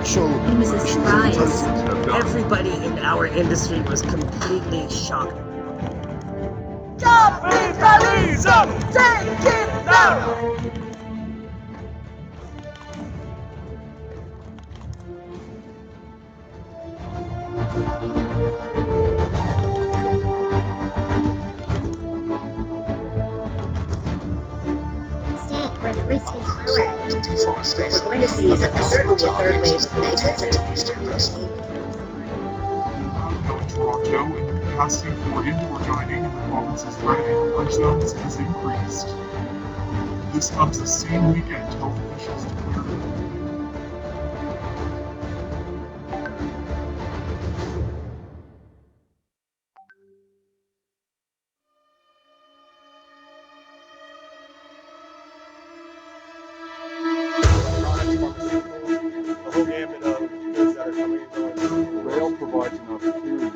social He was a surprise. Everybody in our industry was completely shocked. Capitalism, take it down! Where the free speech flourished. We're going to see certainly a third wave of exits. Toronto, and the capacity for indoor dining in the province's red and orange zones has increased. This comes the same weekend health officials declared The whole gamut of goods that are coming and going. Rail provides an opportunity.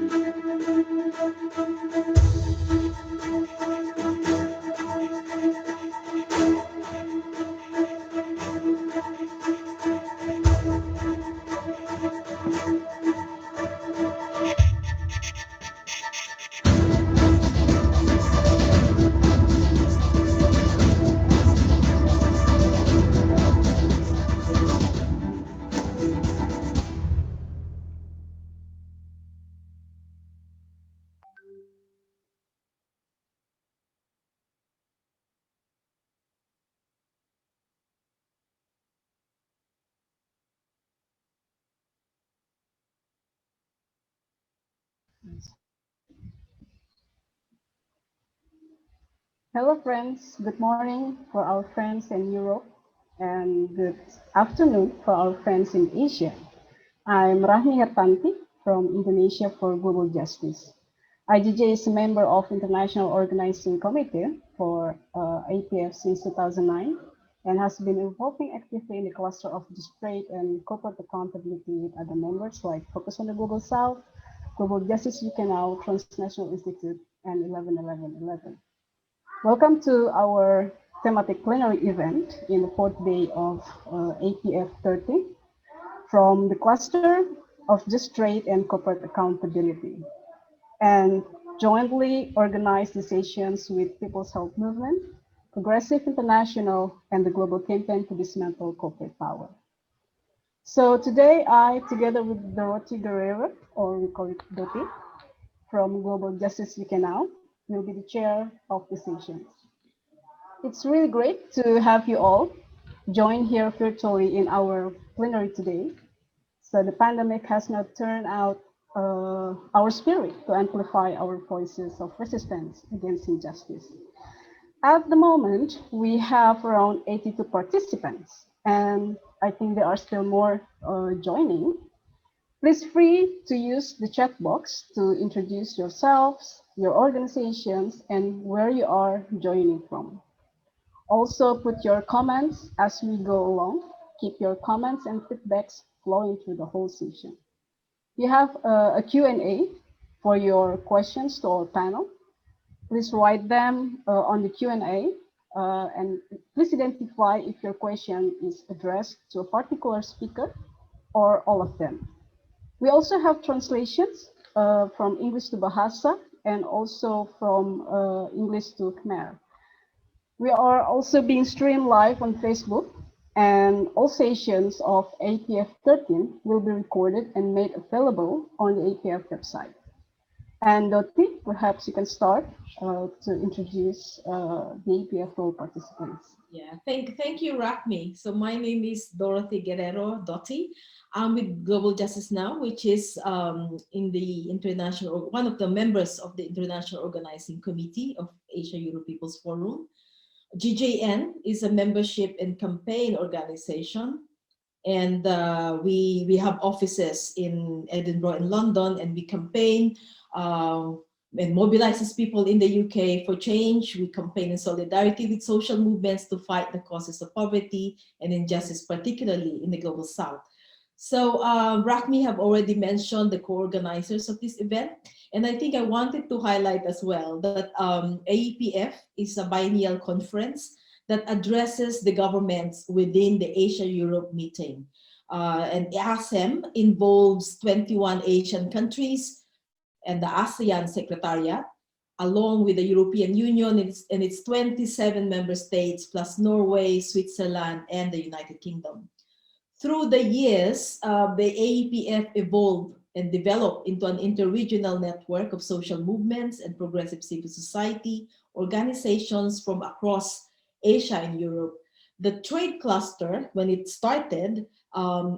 Hello friends, good morning for our friends in Europe and good afternoon for our friends in Asia. I'm Rachmi Hertanti from Indonesia for Global Justice. IGJ is a member of International Organizing Committee for AEPF since 2009 and has been involving actively in the cluster of just trade and corporate accountability with other members like Focus on the Global South, Global Justice UK Now, Transnational Institute, and 11-11-11. Welcome to our thematic plenary event in the fourth day of AEPF 30 from the cluster of just trade and corporate accountability, and jointly organized the sessions with People's Health Movement, Progressive International, and the Global Campaign to Dismantle Corporate Power. So today I, together with Dorothy Guerrero, or we call it Dorothy, from Global Justice UK Now, will be the chair of the sessions. It's really great to have you all join here virtually in our plenary today. So the pandemic has not turned out our spirit to amplify our voices of resistance against injustice. At the moment, we have around 82 participants, and I think there are still more joining. Please free to use the chat box to introduce yourselves, your organizations, and where you are joining from. Also put your comments as we go along. Keep your comments and feedbacks flowing through the whole session. We have a Q&A for your questions to our panel. Please write them on the Q&A and please identify if your question is addressed to a particular speaker or all of them. We also have translations from English to Bahasa and also from English to Khmer. We are also being streamed live on Facebook, and all sessions of AEPF 13 will be recorded and made available on the AEPF website. And Dorothy, perhaps you can start to introduce the AEPF role participants. Yeah, thank you, Rachmi. So my name is Dorothy Guerrero, Dottie. I'm with Global Justice Now, which is in the international, one of the members of the International Organizing Committee of Asia-Europe People's Forum. GJN is a membership and campaign organization, and we have offices in Edinburgh and London, and we campaign and mobilizes people in the UK for change. We campaign in solidarity with social movements to fight the causes of poverty and injustice, particularly in the Global South. So Rachmi have already mentioned the co-organizers of this event. And I think I wanted to highlight as well that AEPF is a biennial conference that addresses the governments within the Asia-Europe meeting. And ASEM involves 21 Asian countries and the ASEAN Secretariat, along with the European Union and its 27 member states, plus Norway, Switzerland, and the United Kingdom. Through the years, the AEPF evolved and developed into an interregional network of social movements and progressive civil society organizations from across Asia and Europe. The trade cluster, when it started,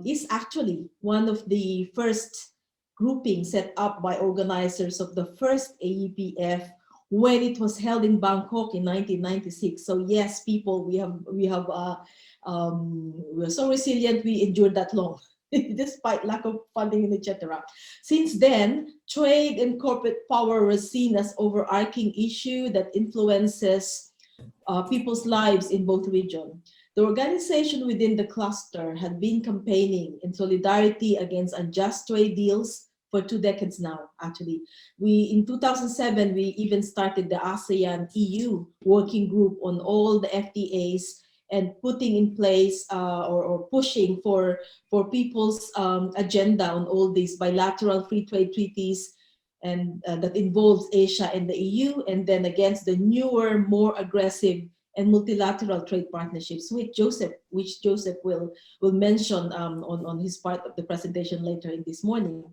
is actually one of the first groupings set up by organizers of the first AEPF when it was held in Bangkok in 1996. So yes, people, we're so resilient, we endured that long, despite lack of funding, etc. Since then, trade and corporate power was seen as overarching issue that influences people's lives in both regions. The organization within the cluster had been campaigning in solidarity against unjust trade deals for 2 decades now, actually. In 2007, we even started the ASEAN EU working group on all the FTAs and putting in place or pushing for people's agenda on all these bilateral free trade treaties and that involves Asia and the EU, and then against the newer, more aggressive and multilateral trade partnerships, which Joseph will mention on his part of the presentation later in this morning.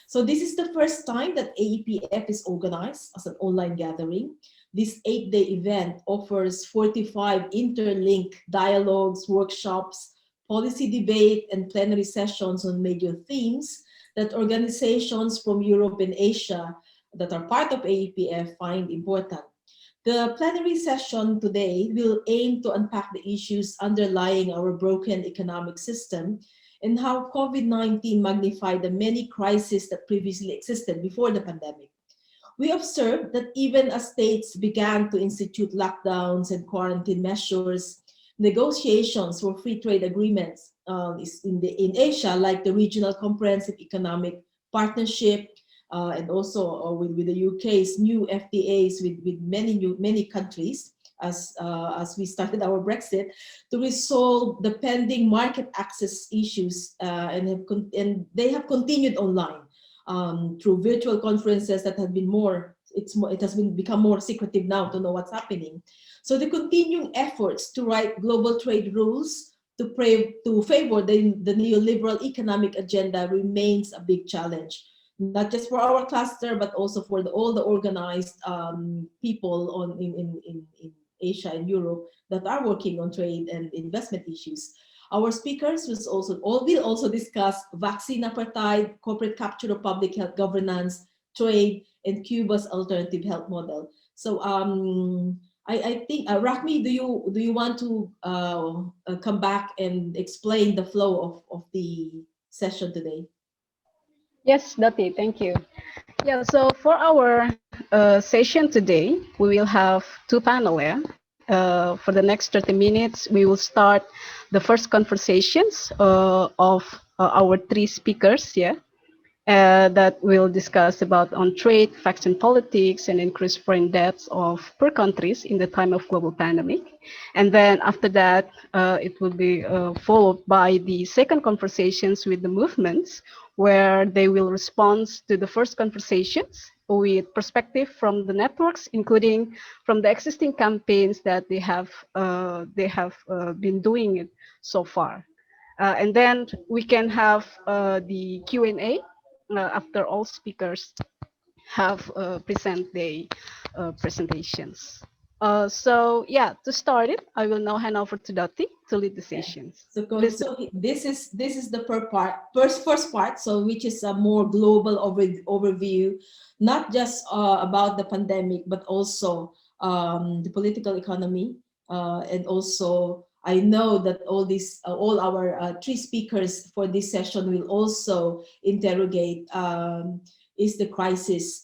So this is the first time that AEPF is organized as an online gathering. This 8-day event offers 45 interlinked dialogues, workshops, policy debate, and plenary sessions on major themes that organizations from Europe and Asia that are part of AEPF find important. The plenary session today will aim to unpack the issues underlying our broken economic system and how COVID-19 magnified the many crises that previously existed before the pandemic. We observed that even as states began to institute lockdowns and quarantine measures, negotiations for free trade agreements in Asia, like the Regional Comprehensive Economic Partnership, and also with the UK's new FTAs with many countries, as we started our Brexit, to resolve the pending market access issues, and they have continued online through virtual conferences that have been become more secretive now to know what's happening. So the continuing efforts to write global trade rules to favor the neoliberal economic agenda remains a big challenge, not just for our cluster, but also for all the organized people in Asia and Europe that are working on trade and investment issues. Our speakers will also discuss vaccine apartheid, corporate capture of public health governance, trade, and Cuba's alternative health model. So I think, Rachmi, do you want to come back and explain the flow of the session today? Yes, Dati, thank you. Yeah, so for our session today, we will have 2 panels. For the next 30 minutes, we will start the first conversations of our 3 speakers, that will discuss about on trade, facts and politics, and increased foreign debts of per countries in the time of global pandemic. And then after that, it will be followed by the second conversations with the movements, where they will respond to the first conversations with perspective from the networks, including from the existing campaigns that they have been doing it so far. And then we can have the Q&A after all speakers have present their presentations. So yeah, to start it, I will now hand over to Dati to lead the sessions. So this is the first part, so which is a more global overview, not just about the pandemic, but also the political economy, and also I know that all our 3 speakers for this session will also interrogate is the crisis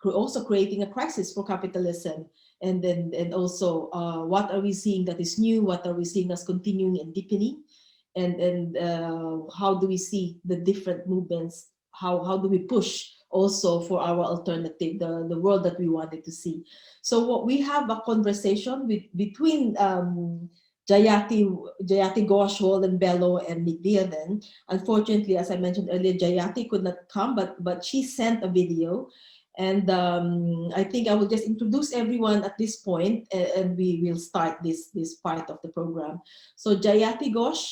also creating a crisis for capitalism, and also what are we seeing that is new, what are we seeing as continuing and deepening, and how do we see the different movements, how do we push also for our alternative, the world that we wanted to see. So what we have a conversation between Jayati, Ghosh, Walden Bello, and Dearden. Unfortunately, as I mentioned earlier, Jayati could not come, but she sent a video. And I think I will just introduce everyone at this point, and we will start this part of the program. So Jayati Ghosh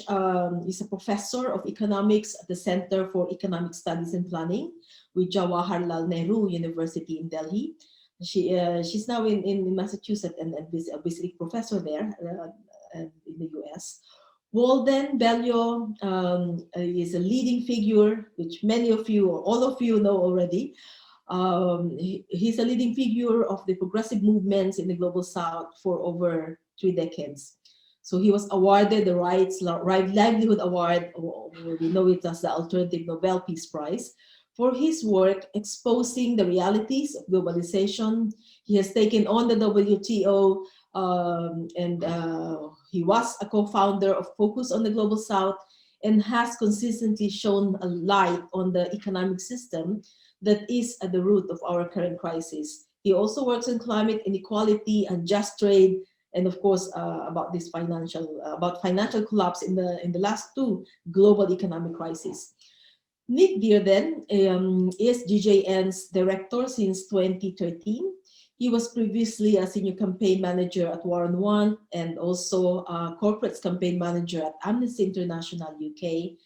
is a professor of economics at the Center for Economic Studies and Planning with Jawaharlal Nehru University in Delhi. She's now in Massachusetts and a visiting professor there in the US. Walden Bello is a leading figure, which many of you or all of you know already. He's a leading figure of the progressive movements in the Global South for over 3 decades. So he was awarded the Livelihood Award, or we know it as the Alternative Nobel Peace Prize, for his work exposing the realities of globalization. He has taken on the WTO, and he was a co-founder of Focus on the Global South, and has consistently shown a light on the economic system that is at the root of our current crisis. He also works on climate inequality and just trade, and of course about financial collapse in the last 2 global economic crises. Nick Dearden is GJN's director since 2013. He was previously a senior campaign manager at Warren One and also a corporate campaign manager at Amnesty International UK.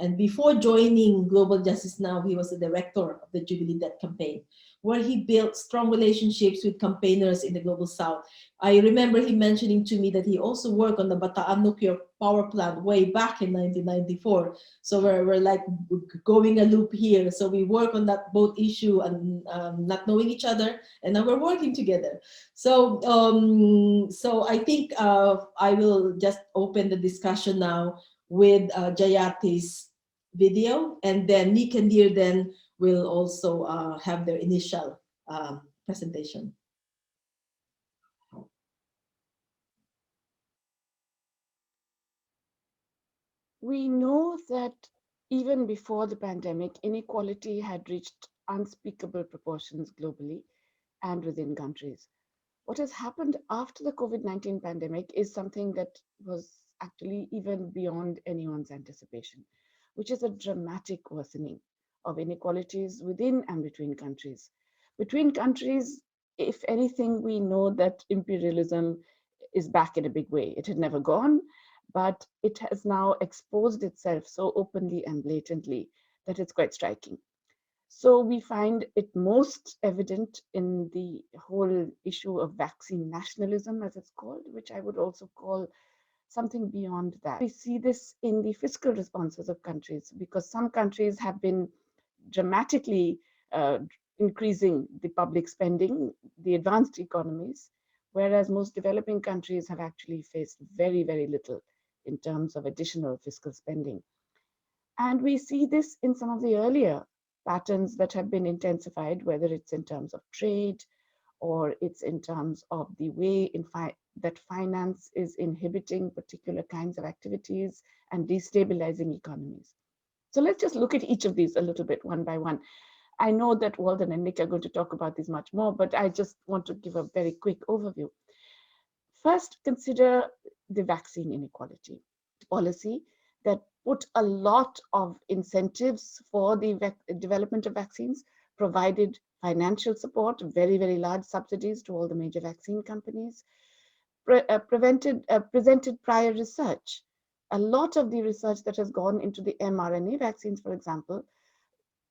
And before joining Global Justice Now, he was the director of the Jubilee Debt Campaign, where he built strong relationships with campaigners in the Global South. I remember him mentioning to me that he also worked on the Bataan nuclear power plant way back in 1994. So we're like going a loop here. So we work on that both issue and not knowing each other, and now we're working together. So so I think I will just open the discussion now with Jayati's video, and then Nick and Dearden will also have their initial presentation. We know that even before the pandemic, inequality had reached unspeakable proportions globally and within countries. What has happened after the COVID-19 pandemic is something that was actually even beyond anyone's anticipation, which is a dramatic worsening of inequalities within and between countries. Between countries, if anything, we know that imperialism is back in a big way. It had never gone, but it has now exposed itself so openly and blatantly that it's quite striking. So we find it most evident in the whole issue of vaccine nationalism, as it's called, which I would also call something beyond that. We see this in the fiscal responses of countries, because some countries have been dramatically increasing the public spending, the advanced economies, whereas most developing countries have actually faced very, very little in terms of additional fiscal spending. And we see this in some of the earlier patterns that have been intensified, whether it's in terms of trade or it's in terms of the way that finance is inhibiting particular kinds of activities and destabilizing economies. So let's just look at each of these a little bit one by one. I know that Walden and Nick are going to talk about these much more, but I just want to give a very quick overview. First, consider the vaccine inequality policy that put a lot of incentives for the development of vaccines, provided financial support, very, very large subsidies to all the major vaccine companies, presented prior research. A lot of the research that has gone into the mRNA vaccines, for example,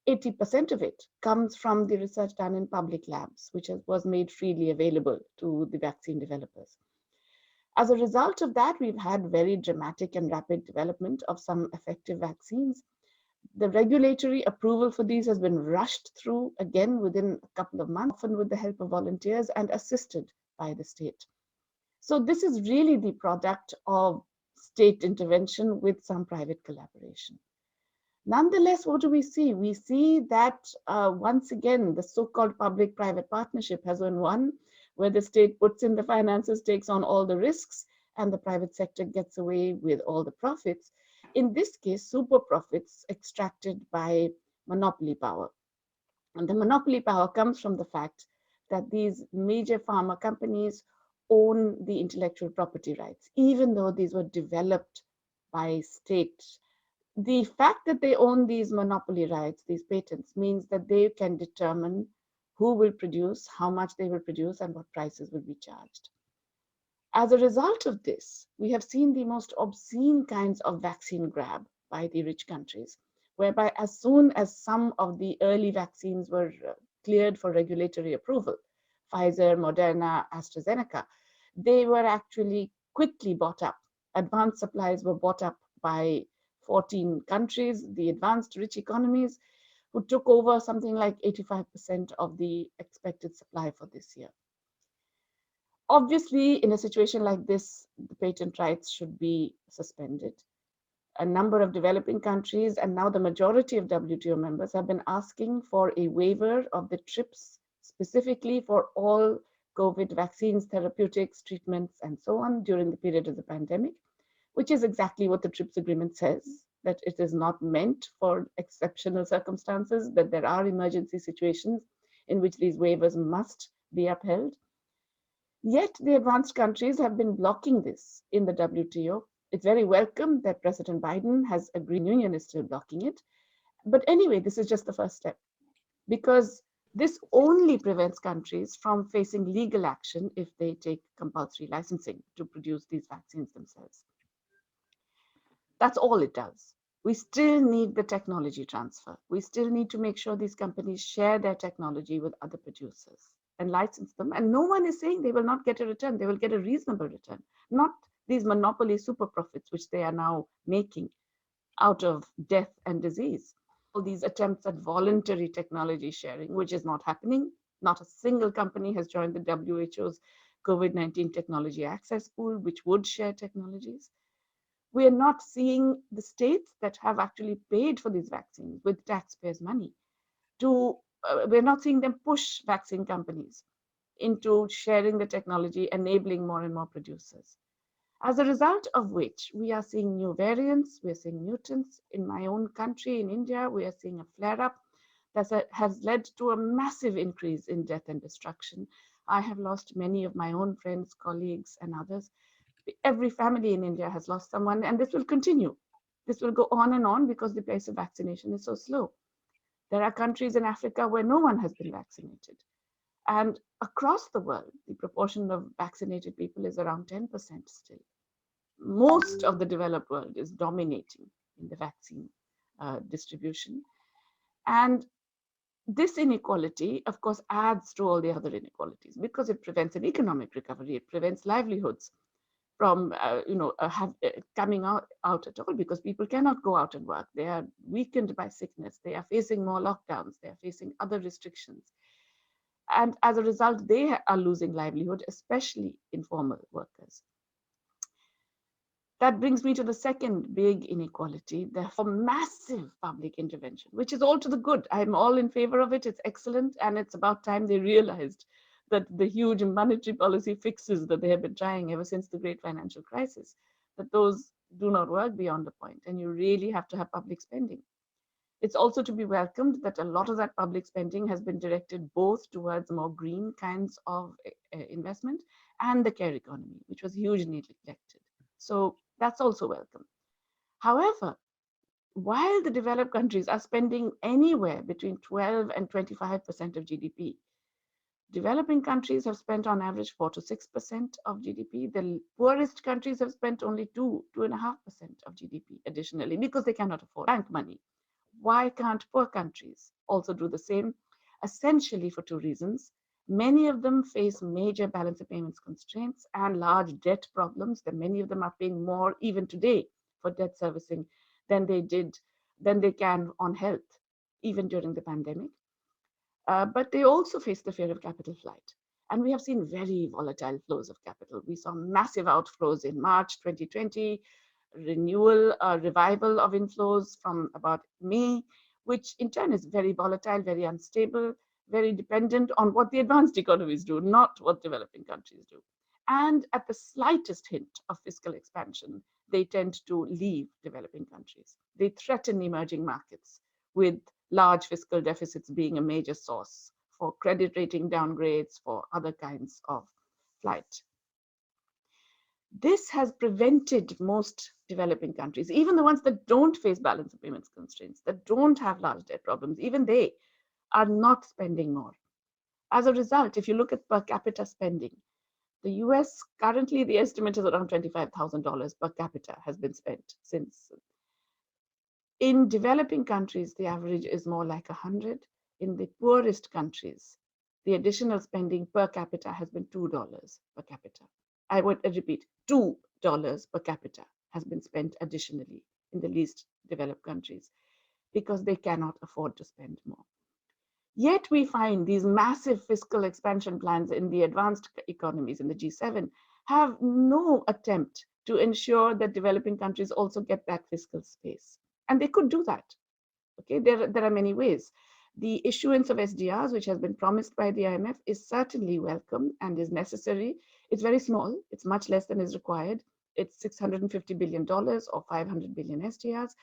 80% of it comes from the research done in public labs, which was made freely available to the vaccine developers. As a result of that, we've had very dramatic and rapid development of some effective vaccines. The regulatory approval for these has been rushed through, again, within a couple of months, often with the help of volunteers and assisted by the state. So this is really the product of state intervention with some private collaboration. Nonetheless, what do we see? We see that once again, the so-called public-private partnership has won, where the state puts in the finances, takes on all the risks, and the private sector gets away with all the profits. In this case, super profits extracted by monopoly power. And the monopoly power comes from the fact that these major pharma companies own the intellectual property rights, even though these were developed by states. The fact that they own these monopoly rights, these patents, means that they can determine who will produce, how much they will produce, and what prices will be charged. As a result of this, we have seen the most obscene kinds of vaccine grab by the rich countries, whereby as soon as some of the early vaccines were cleared for regulatory approval, Pfizer, Moderna, AstraZeneca, they were actually quickly bought up. Advanced supplies were bought up by 14 countries, the advanced rich economies, who took over something like 85% of the expected supply for this year. Obviously, in a situation like this, the patent rights should be suspended. A number of developing countries, and now the majority of WTO members, have been asking for a waiver of the TRIPS, specifically for all COVID vaccines, therapeutics, treatments, and so on during the period of the pandemic, which is exactly what the TRIPS agreement says, that it is not meant for exceptional circumstances, that there are emergency situations in which these waivers must be upheld. Yet the advanced countries have been blocking this in the WTO. It's very welcome that President Biden has agreed. The Union is still blocking it. But anyway, this is just the first step, because this only prevents countries from facing legal action if they take compulsory licensing to produce these vaccines themselves. That's all it does. We still need the technology transfer. We still need to make sure these companies share their technology with other producers and license them. And no one is saying they will not get a return. They will get a reasonable return, not these monopoly super profits, which they are now making out of death and disease. All these attempts at voluntary technology sharing, which is not happening. Not a single company has joined the WHO's COVID-19 technology access pool, which would share technologies. We are not seeing the states that have actually paid for these vaccines with taxpayers' money we're not seeing them push vaccine companies into sharing the technology, enabling more and more producers. As a result of which, we are seeing new variants, we're seeing mutants. In my own country, in India, we are seeing a flare-up that has led to a massive increase in death and destruction. I have lost many of my own friends, colleagues, and others. Every family in India has lost someone, and this will continue. This will go on and on because the pace of vaccination is so slow. There are countries in Africa where no one has been vaccinated. And across the world, the proportion of vaccinated people is around 10% still. Most of the developed world is dominating in the vaccine distribution. And this inequality, of course, adds to all the other inequalities because it prevents an economic recovery. It prevents livelihoods from coming out at all, because people cannot go out and work. They are weakened by sickness. They are facing more lockdowns. They are facing other restrictions. And as a result, they are losing livelihood, especially informal workers. That brings me to the second big inequality, therefore massive public intervention, which is all to the good. I'm all in favor of it. It's excellent. And it's about time they realized that the huge monetary policy fixes that they have been trying ever since the great financial crisis, that those do not work beyond a point, and you really have to have public spending. It's also to be welcomed that a lot of that public spending has been directed both towards more green kinds of investment and the care economy, which was hugely neglected. So that's also welcome. However, while the developed countries are spending anywhere between 12 and 25% of GDP, developing countries have spent on average 4 to 6% of GDP. The poorest countries have spent only 2.5% of GDP additionally, because they cannot afford bank money. Why can't poor countries also do the same? Essentially for two reasons. Many of them face major balance of payments constraints and large debt problems. That many of them are paying more even today for debt servicing than they can on health, even during the pandemic. But they also face the fear of capital flight. And we have seen very volatile flows of capital. We saw massive outflows in March 2020, revival of inflows from about May, which in turn is very volatile, very unstable, very dependent on what the advanced economies do, not what developing countries do. And at the slightest hint of fiscal expansion, they tend to leave developing countries. They threaten emerging markets, with large fiscal deficits being a major source for credit rating downgrades, for other kinds of flight. This has prevented most developing countries, even the ones that don't face balance of payments constraints, that don't have large debt problems, even they are not spending more. As a result, if you look at per capita spending, the US currently, the estimate is around $25,000 per capita has been spent since. In developing countries, the average is more like 100. In the poorest countries, the additional spending per capita has been $2 per capita. I would repeat, $2 per capita has been spent additionally in the least developed countries because they cannot afford to spend more. Yet we find these massive fiscal expansion plans in the advanced economies in the G7 have no attempt to ensure that developing countries also get that fiscal space. And they could do that. Okay, there are many ways. The issuance of SDRs, which has been promised by the IMF, is certainly welcome and is necessary. It's very small. It's much less than is required. It's $650 billion or 500 billion SDRs,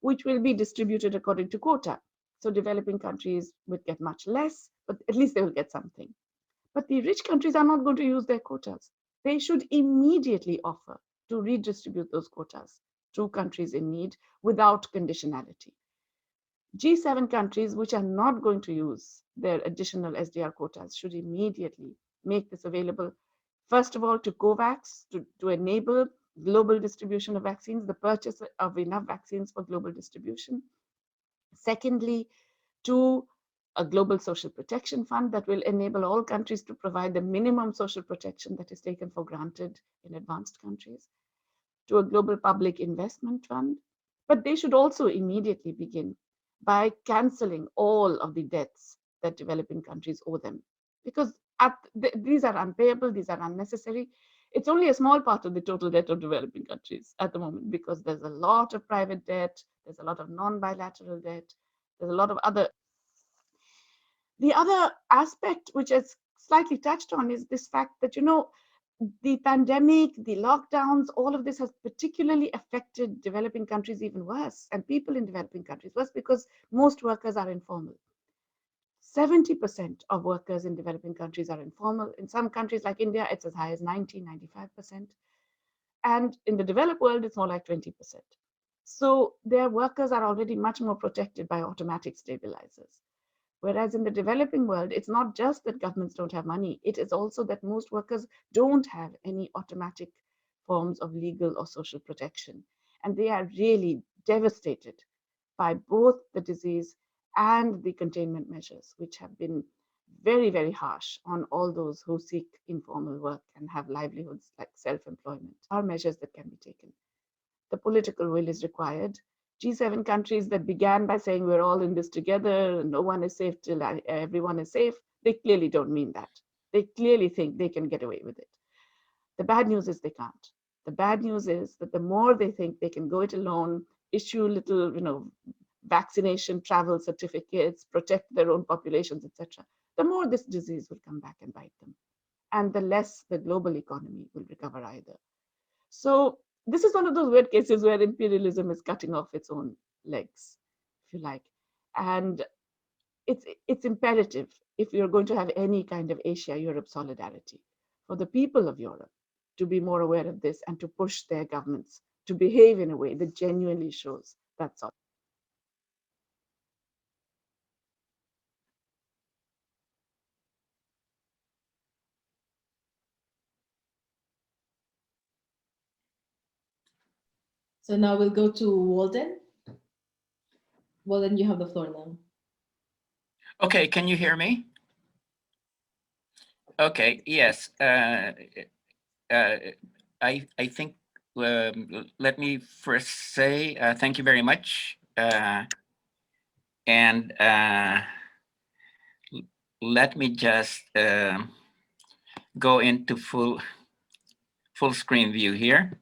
which will be distributed according to quota. So developing countries would get much less, but at least they will get something. But the rich countries are not going to use their quotas. They should immediately offer to redistribute those quotas to countries in need without conditionality. G7 countries which are not going to use their additional SDR quotas should immediately make this available, first of all, to COVAX, to enable global distribution of vaccines, the purchase of enough vaccines for global distribution. Secondly, to a global social protection fund that will enable all countries to provide the minimum social protection that is taken for granted in advanced countries, to a global public investment fund. But they should also immediately begin by canceling all of the debts that developing countries owe them, because these are unpayable, these are unnecessary. It's only a small part of the total debt of developing countries at the moment, because there's a lot of private debt, there's a lot of non-bilateral debt, there's a lot of other. The other aspect, which is slightly touched on, is this fact that, the pandemic, the lockdowns, all of this has particularly affected developing countries even worse, and people in developing countries worse, because most workers are informal. 70% of workers in developing countries are informal. In some countries like India, it's as high as 90, 95%. And in the developed world, it's more like 20%. So their workers are already much more protected by automatic stabilizers. Whereas in the developing world, it's not just that governments don't have money, it is also that most workers don't have any automatic forms of legal or social protection. And they are really devastated by both the disease and the containment measures, which have been very, very harsh on all those who seek informal work and have livelihoods like self-employment. Are measures that can be taken. The political will is required. G7 countries that began by saying we're all in this together and no one is safe till everyone is safe, they clearly don't mean that. They clearly think they can get away with it. The bad news is they can't. The bad news is that the more they think they can go it alone, issue little, vaccination travel certificates, protect their own populations, etc., the more this disease will come back and bite them, and the less the global economy will recover either. So this is one of those weird cases where imperialism is cutting off its own legs, if you like. And it's imperative, if you're going to have any kind of Asia-Europe solidarity, for the people of Europe to be more aware of this and to push their governments to behave in a way that genuinely shows that's all. So now we'll go to Walden. Walden, you have the floor now. Okay, can you hear me? Okay, yes. I think, let me first say thank you very much. And let me just go into full screen view here.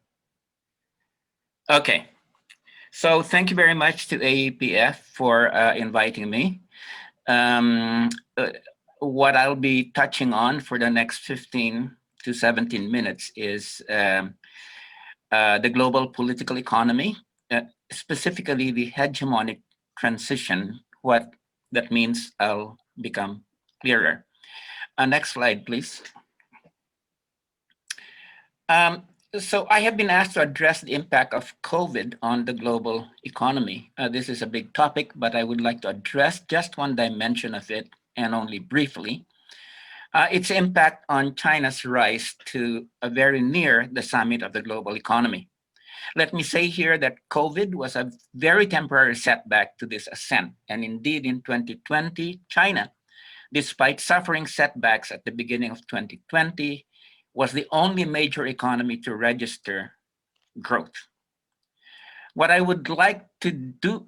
Okay, so thank you very much to AEPF for inviting me. What I'll be touching on for the next 15 to 17 minutes is the global political economy, specifically the hegemonic transition, what that means I'll become clearer. Next slide, please. So I have been asked to address the impact of COVID on the global economy. This is a big topic, but I would like to address just one dimension of it, and only briefly. Its impact on China's rise to a very near the summit of the global economy. Let me say here that COVID was a very temporary setback to this ascent. And indeed, in 2020, China, despite suffering setbacks at the beginning of 2020, was the only major economy to register growth. What I would like to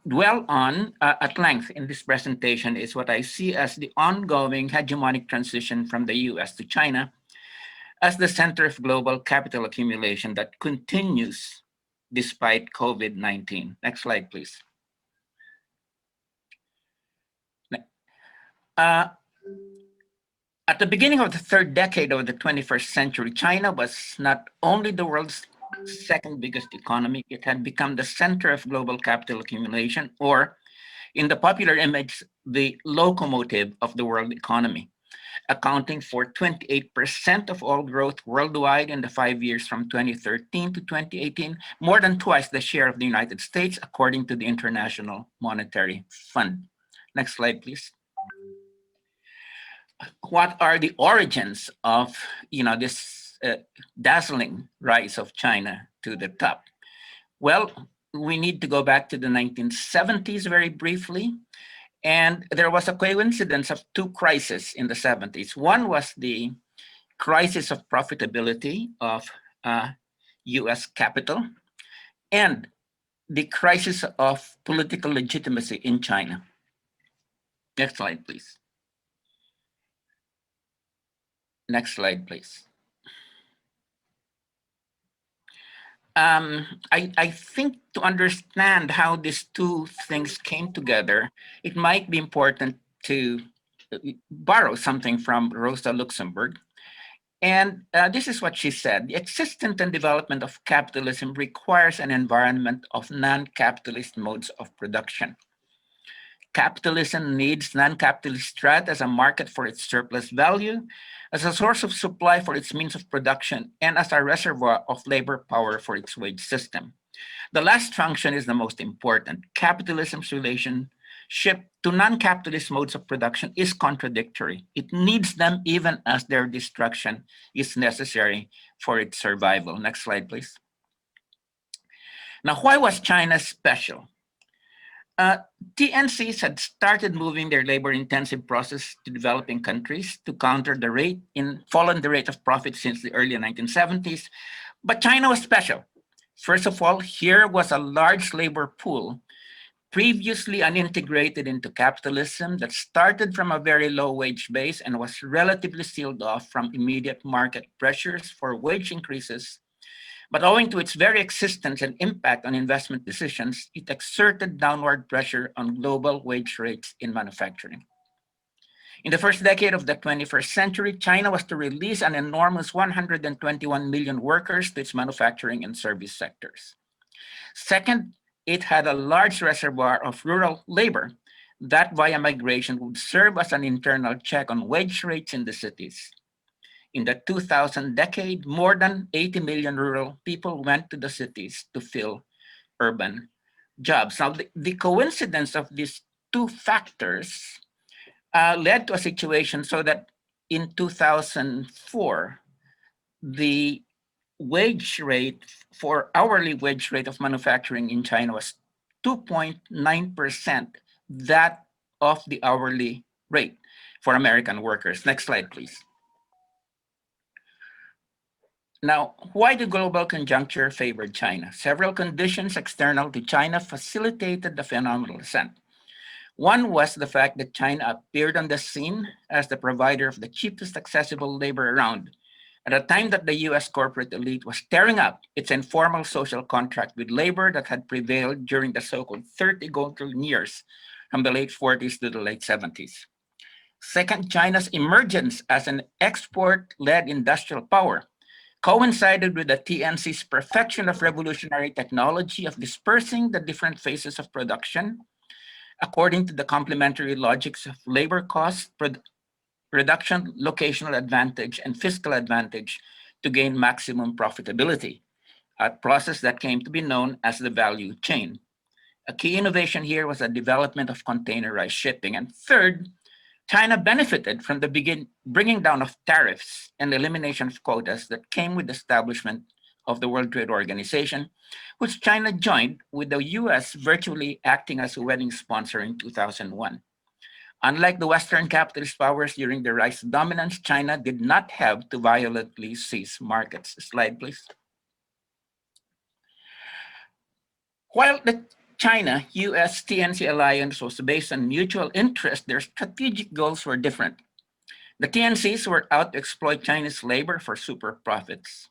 dwell on at length in this presentation is what I see as the ongoing hegemonic transition from the US to China as the center of global capital accumulation that continues despite COVID-19. Next slide, please. At the beginning of the third decade of the 21st century, China was not only the world's second biggest economy, it had become the center of global capital accumulation, or in the popular image, the locomotive of the world economy, accounting for 28% of all growth worldwide in the 5 years from 2013 to 2018, more than twice the share of the United States, according to the International Monetary Fund. Next slide, please. What are the origins of this dazzling rise of China to the top? Well, we need to go back to the 1970s very briefly. And there was a coincidence of two crises in the 70s. One was the crisis of profitability of US capital and the crisis of political legitimacy in China. Next slide, please. Next slide, please. I think to understand how these two things came together, it might be important to borrow something from Rosa Luxembourg. And this is what she said: the existence and development of capitalism requires an environment of non-capitalist modes of production. Capitalism needs non-capitalist strata as a market for its surplus value, as a source of supply for its means of production, and as a reservoir of labor power for its wage system. The last function is the most important. Capitalism's relationship to non-capitalist modes of production is contradictory. It needs them even as their destruction is necessary for its survival. Next slide, please. Now, why was China special? TNCs had started moving their labor-intensive process to developing countries to counter the fallen rate of profit since the early 1970s. But China was special. First of all, here was a large labor pool previously unintegrated into capitalism that started from a very low wage base and was relatively sealed off from immediate market pressures for wage increases. But owing to its very existence and impact on investment decisions, it exerted downward pressure on global wage rates in manufacturing. In the first decade of the 21st century, China was to release an enormous 121 million workers to its manufacturing and service sectors. Second, it had a large reservoir of rural labor that via migration would serve as an internal check on wage rates in the cities. In the 2000 decade, more than 80 million rural people went to the cities to fill urban jobs. Now, the coincidence of these two factors led to a situation so that in 2004, the wage rate for hourly wage rate of manufacturing in China was 2.9% that of the hourly rate for American workers. Next slide, please. Now, why the global conjuncture favored China? Several conditions external to China facilitated the phenomenal ascent. One was the fact that China appeared on the scene as the provider of the cheapest accessible labor around, at a time that the US corporate elite was tearing up its informal social contract with labor that had prevailed during the so-called 30 golden years from the late 40s to the late 70s. Second, China's emergence as an export-led industrial power coincided with the TNC's perfection of revolutionary technology of dispersing the different phases of production according to the complementary logics of labor cost, reduction, locational advantage, and fiscal advantage to gain maximum profitability. a process that came to be known as the value chain. A key innovation here was the development of containerized shipping. And third, China benefited from the bringing down of tariffs and the elimination of quotas that came with the establishment of the World Trade Organization, which China joined with the US virtually acting as a wedding sponsor in 2001. Unlike the Western capitalist powers during the rise of dominance, China did not have to violently seize markets. Slide, please. While the China-US TNC alliance was based on mutual interest, their strategic goals were different. The TNCs were out to exploit Chinese labor for super profits.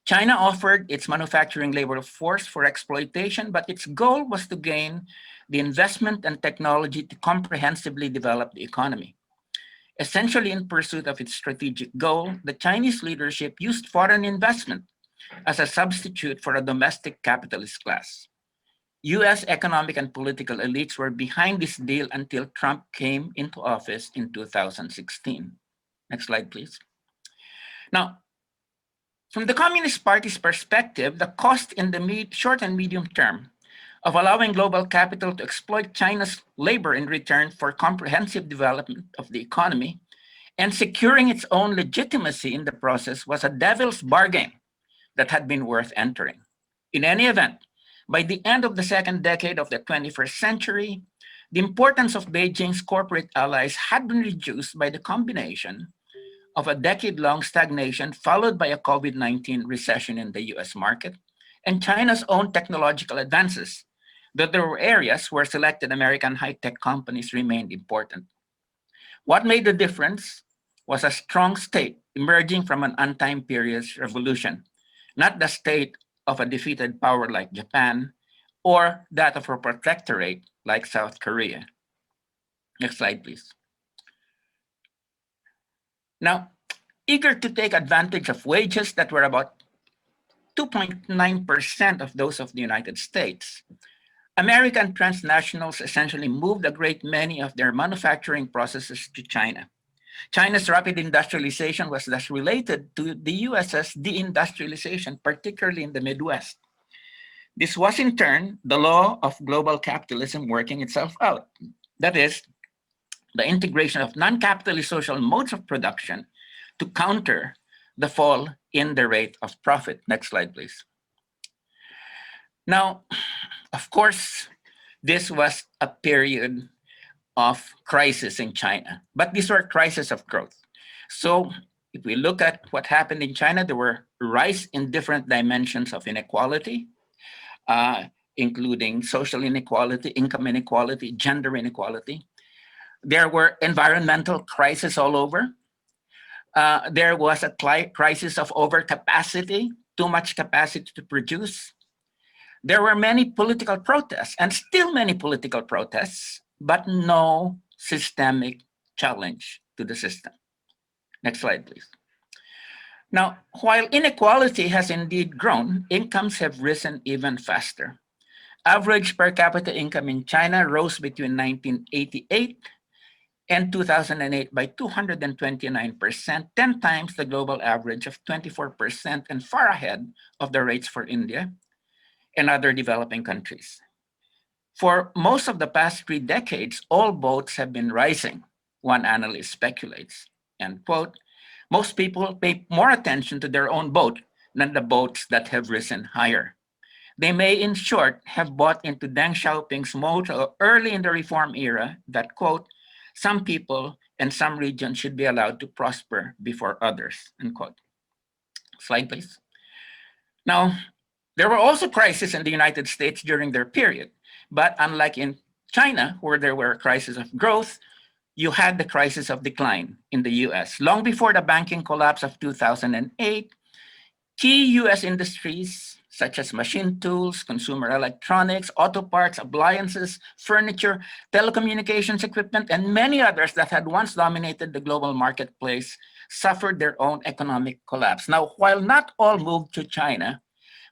China offered its manufacturing labor force for exploitation, but its goal was to gain the investment and technology to comprehensively develop the economy. Essentially, in pursuit of its strategic goal, the Chinese leadership used foreign investment as a substitute for a domestic capitalist class. US economic and political elites were behind this deal until Trump came into office in 2016. Next slide, please. Now, from the Communist Party's perspective, the cost in the short and medium term of allowing global capital to exploit China's labor in return for comprehensive development of the economy and securing its own legitimacy in the process was a devil's bargain that had been worth entering. In any event, by the end of the second decade of the 21st century, the importance of Beijing's corporate allies had been reduced by the combination of a decade-long stagnation followed by a COVID-19 recession in the US market and China's own technological advances, though there were areas where selected American high-tech companies remained important. What made the difference was a strong state emerging from an untimed period's revolution, not the state of a defeated power like Japan or that of a protectorate like South Korea. Next slide, please. Now, eager to take advantage of wages that were about 2.9% of those of the United States, American transnationals essentially moved a great many of their manufacturing processes to China. China's rapid industrialization was thus related to the US's deindustrialization, particularly in the Midwest. This was in turn the law of global capitalism working itself out. That is, the integration of non-capitalist social modes of production to counter the fall in the rate of profit. Next slide, please. Now, of course, this was a period of crisis in China, but these were crises of growth. So if we look at what happened in China, there were rise in different dimensions of inequality, including social inequality, income inequality, gender inequality. There were environmental crises all over. There was a crisis of overcapacity, too much capacity to produce. There were many political protests and still many political protests, but no systemic challenge to the system. Next slide, please. Now, while inequality has indeed grown, incomes have risen even faster. Average per capita income in China rose between 1988 and 2008 by 229%, 10 times the global average of 24% and far ahead of the rates for India and other developing countries. For most of the past 3 decades, all boats have been rising, one analyst speculates, end quote. Most people pay more attention to their own boat than the boats that have risen higher. They may, in short, have bought into Deng Xiaoping's motto early in the reform era that, quote, some people and some regions should be allowed to prosper before others, end quote. Slide, please. Now, there were also crises in the United States during their period, but unlike in China, where there were crises of growth, you had the crisis of decline in the US. Long before the banking collapse of 2008, key US industries such as machine tools, consumer electronics, auto parts, appliances, furniture, telecommunications equipment, and many others that had once dominated the global marketplace suffered their own economic collapse. Now, while not all moved to China,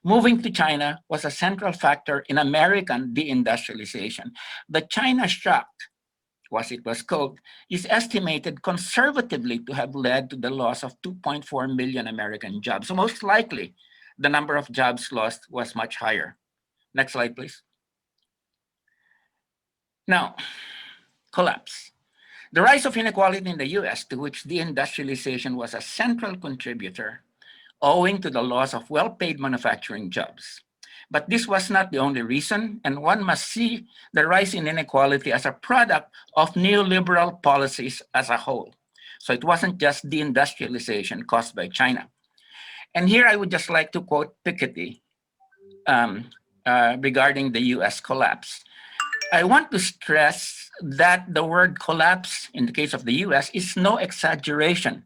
moving to China was a central factor in American deindustrialization. The China shock, as it was called, is estimated conservatively to have led to the loss of 2.4 million American jobs. So most likely, the number of jobs lost was much higher. Next slide, please. Now, collapse. The rise of inequality in the US, to which deindustrialization was a central contributor, owing to the loss of well-paid manufacturing jobs. But this was not the only reason, and one must see the rise in inequality as a product of neoliberal policies as a whole. So it wasn't just deindustrialization caused by China. And here I would just like to quote Piketty regarding the US collapse. I want to stress that the word collapse in the case of the US is no exaggeration.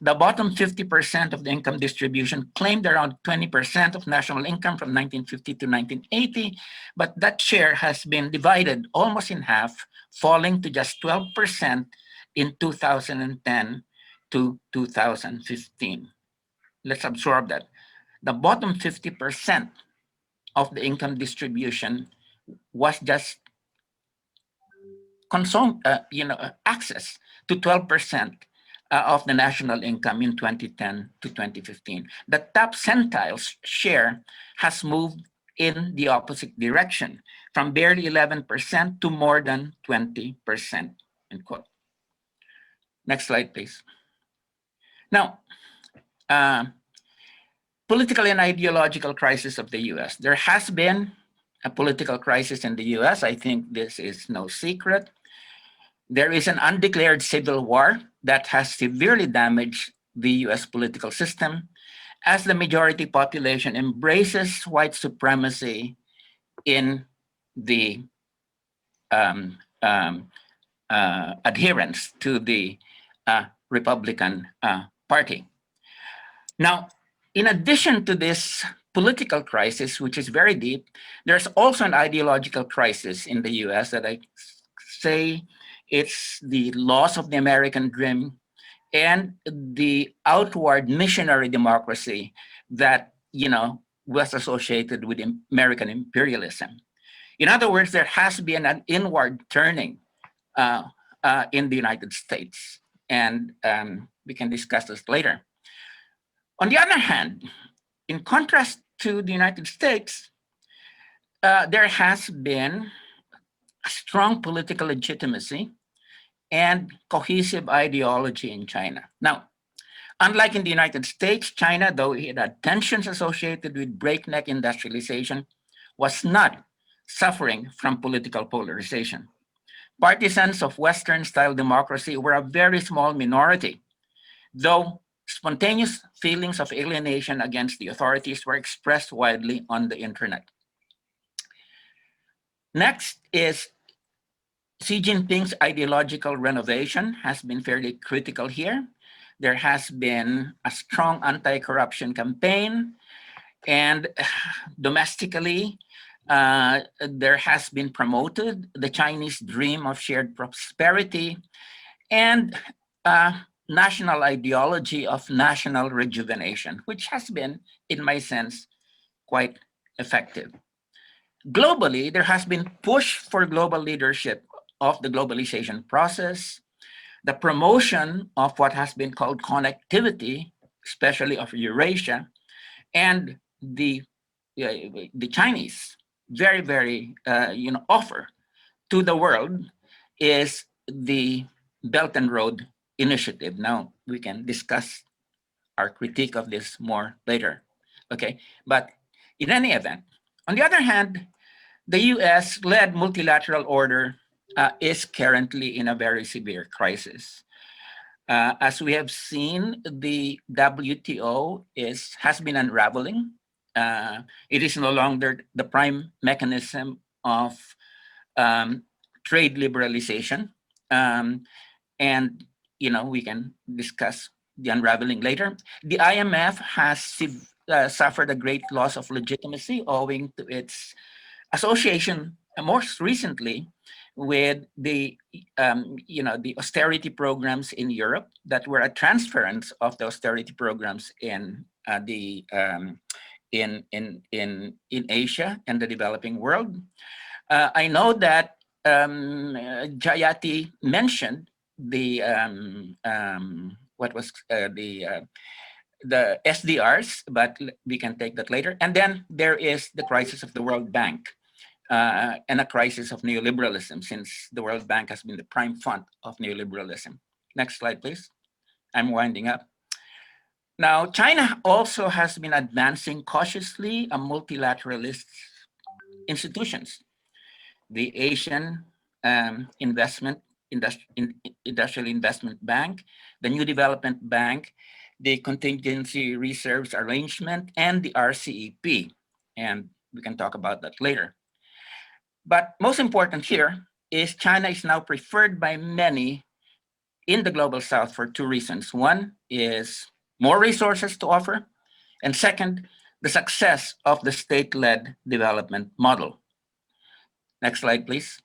The bottom 50% of the income distribution claimed around 20% of national income from 1950 to 1980, but that share has been divided almost in half, falling to just 12% in 2010 to 2015. Let's absorb that. The bottom 50% of the income distribution was just access to 12% of the national income in 2010 to 2015. The top centile's share has moved in the opposite direction, from barely 11% to more than 20%. End quote. Next slide, please. Now, political and ideological crisis of the US. There has been a political crisis in the US. I think this is no secret. There is an undeclared civil war that has severely damaged the US political system as the majority population embraces white supremacy in the adherence to the Republican Party. Now, in addition to this political crisis, which is very deep, there's also an ideological crisis in the US that I say it's the loss of the American dream and the outward missionary democracy that, was associated with American imperialism. In other words, there has been an inward turning in the United States, and we can discuss this later. On the other hand, in contrast to the United States, there has been a strong political legitimacy and cohesive ideology in China. Now, unlike in the United States, China, though it had tensions associated with breakneck industrialization, was not suffering from political polarization. Partisans of Western-style democracy were a very small minority, though spontaneous feelings of alienation against the authorities were expressed widely on the internet. Next is Xi Jinping's ideological renovation has been fairly critical here. There has been a strong anti-corruption campaign, and domestically, there has been promoted the Chinese dream of shared prosperity and national ideology of national rejuvenation, which has been, in my sense, quite effective. Globally, there has been push for global leadership of the globalization process, the promotion of what has been called connectivity, especially of Eurasia, and the Chinese very, very offer to the world is the Belt and Road Initiative. Now we can discuss our critique of this more later. Okay, but in any event, on the other hand, the US-led multilateral order is currently in a very severe crisis. As we have seen, the WTO has been unraveling. It is no longer the prime mechanism of trade liberalization. And we can discuss the unraveling later. The IMF has suffered a great loss of legitimacy owing to its association, most recently, with the the austerity programs in Europe that were a transference of the austerity programs in in Asia and the developing world. I know that Jayati mentioned the the SDRs, but we can take that later. And then there is the crisis of the World Bank and a crisis of neoliberalism, since the World Bank has been the prime fund of neoliberalism. Next slide, please. I'm winding up. Now, China also has been advancing cautiously a multilateralist institutions. The Asian Industrial Investment Bank, the New Development Bank, the Contingency Reserves Arrangement, and the RCEP. And we can talk about that later. But most important here is China is now preferred by many in the Global South for two reasons. One is more resources to offer, and second, the success of the state-led development model. Next slide, please.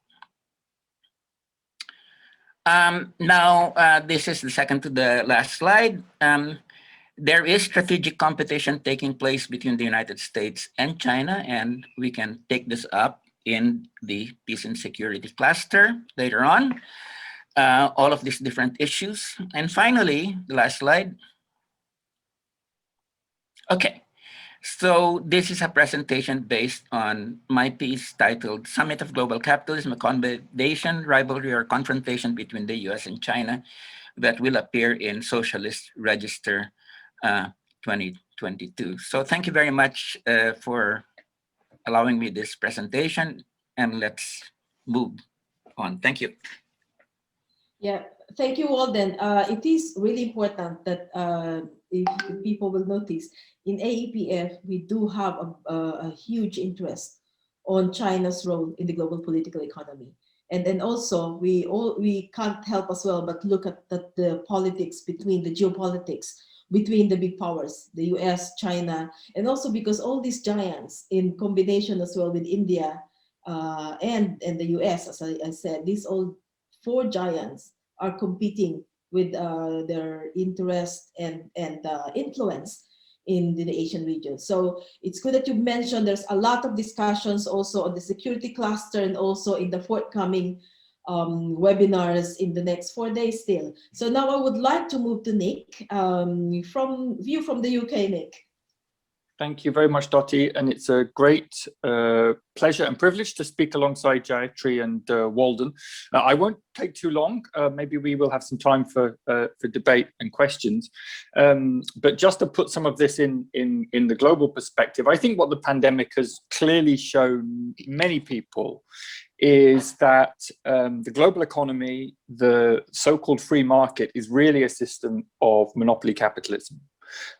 This is the second to the last slide. There is strategic competition taking place between the United States and China, and we can take this up in the peace and security cluster later on. All of these different issues. And finally, the last slide. Okay, so this is a presentation based on my piece titled Summit of Global Capitalism, Accommodation, Rivalry, or Confrontation between the US and China, that will appear in Socialist Register 2022. So thank you very much for allowing me this presentation, and let's move on. Thank you. Yeah, thank you, Walden. It is really important that if people will notice, in AEPF, we do have a huge interest on China's role in the global political economy. And then also, we can't help as well but look at the politics between the geopolitics between the big powers, the US, China, and also because all these giants in combination as well with India and the US, as I said, these all four giants are competing with their interest and influence in the Asian region. So it's good that you mentioned there's a lot of discussions also on the security cluster and also in the forthcoming webinars in the next 4 days still. So now I would like to move to Nick, from the UK, Nick. Thank you very much, Dottie, and it's a great pleasure and privilege to speak alongside Jayati and Walden. I won't take too long. Maybe we will have some time for debate and questions. But just to put some of this in the global perspective, I think what the pandemic has clearly shown many people is that the global economy, the so-called free market, is really a system of monopoly capitalism.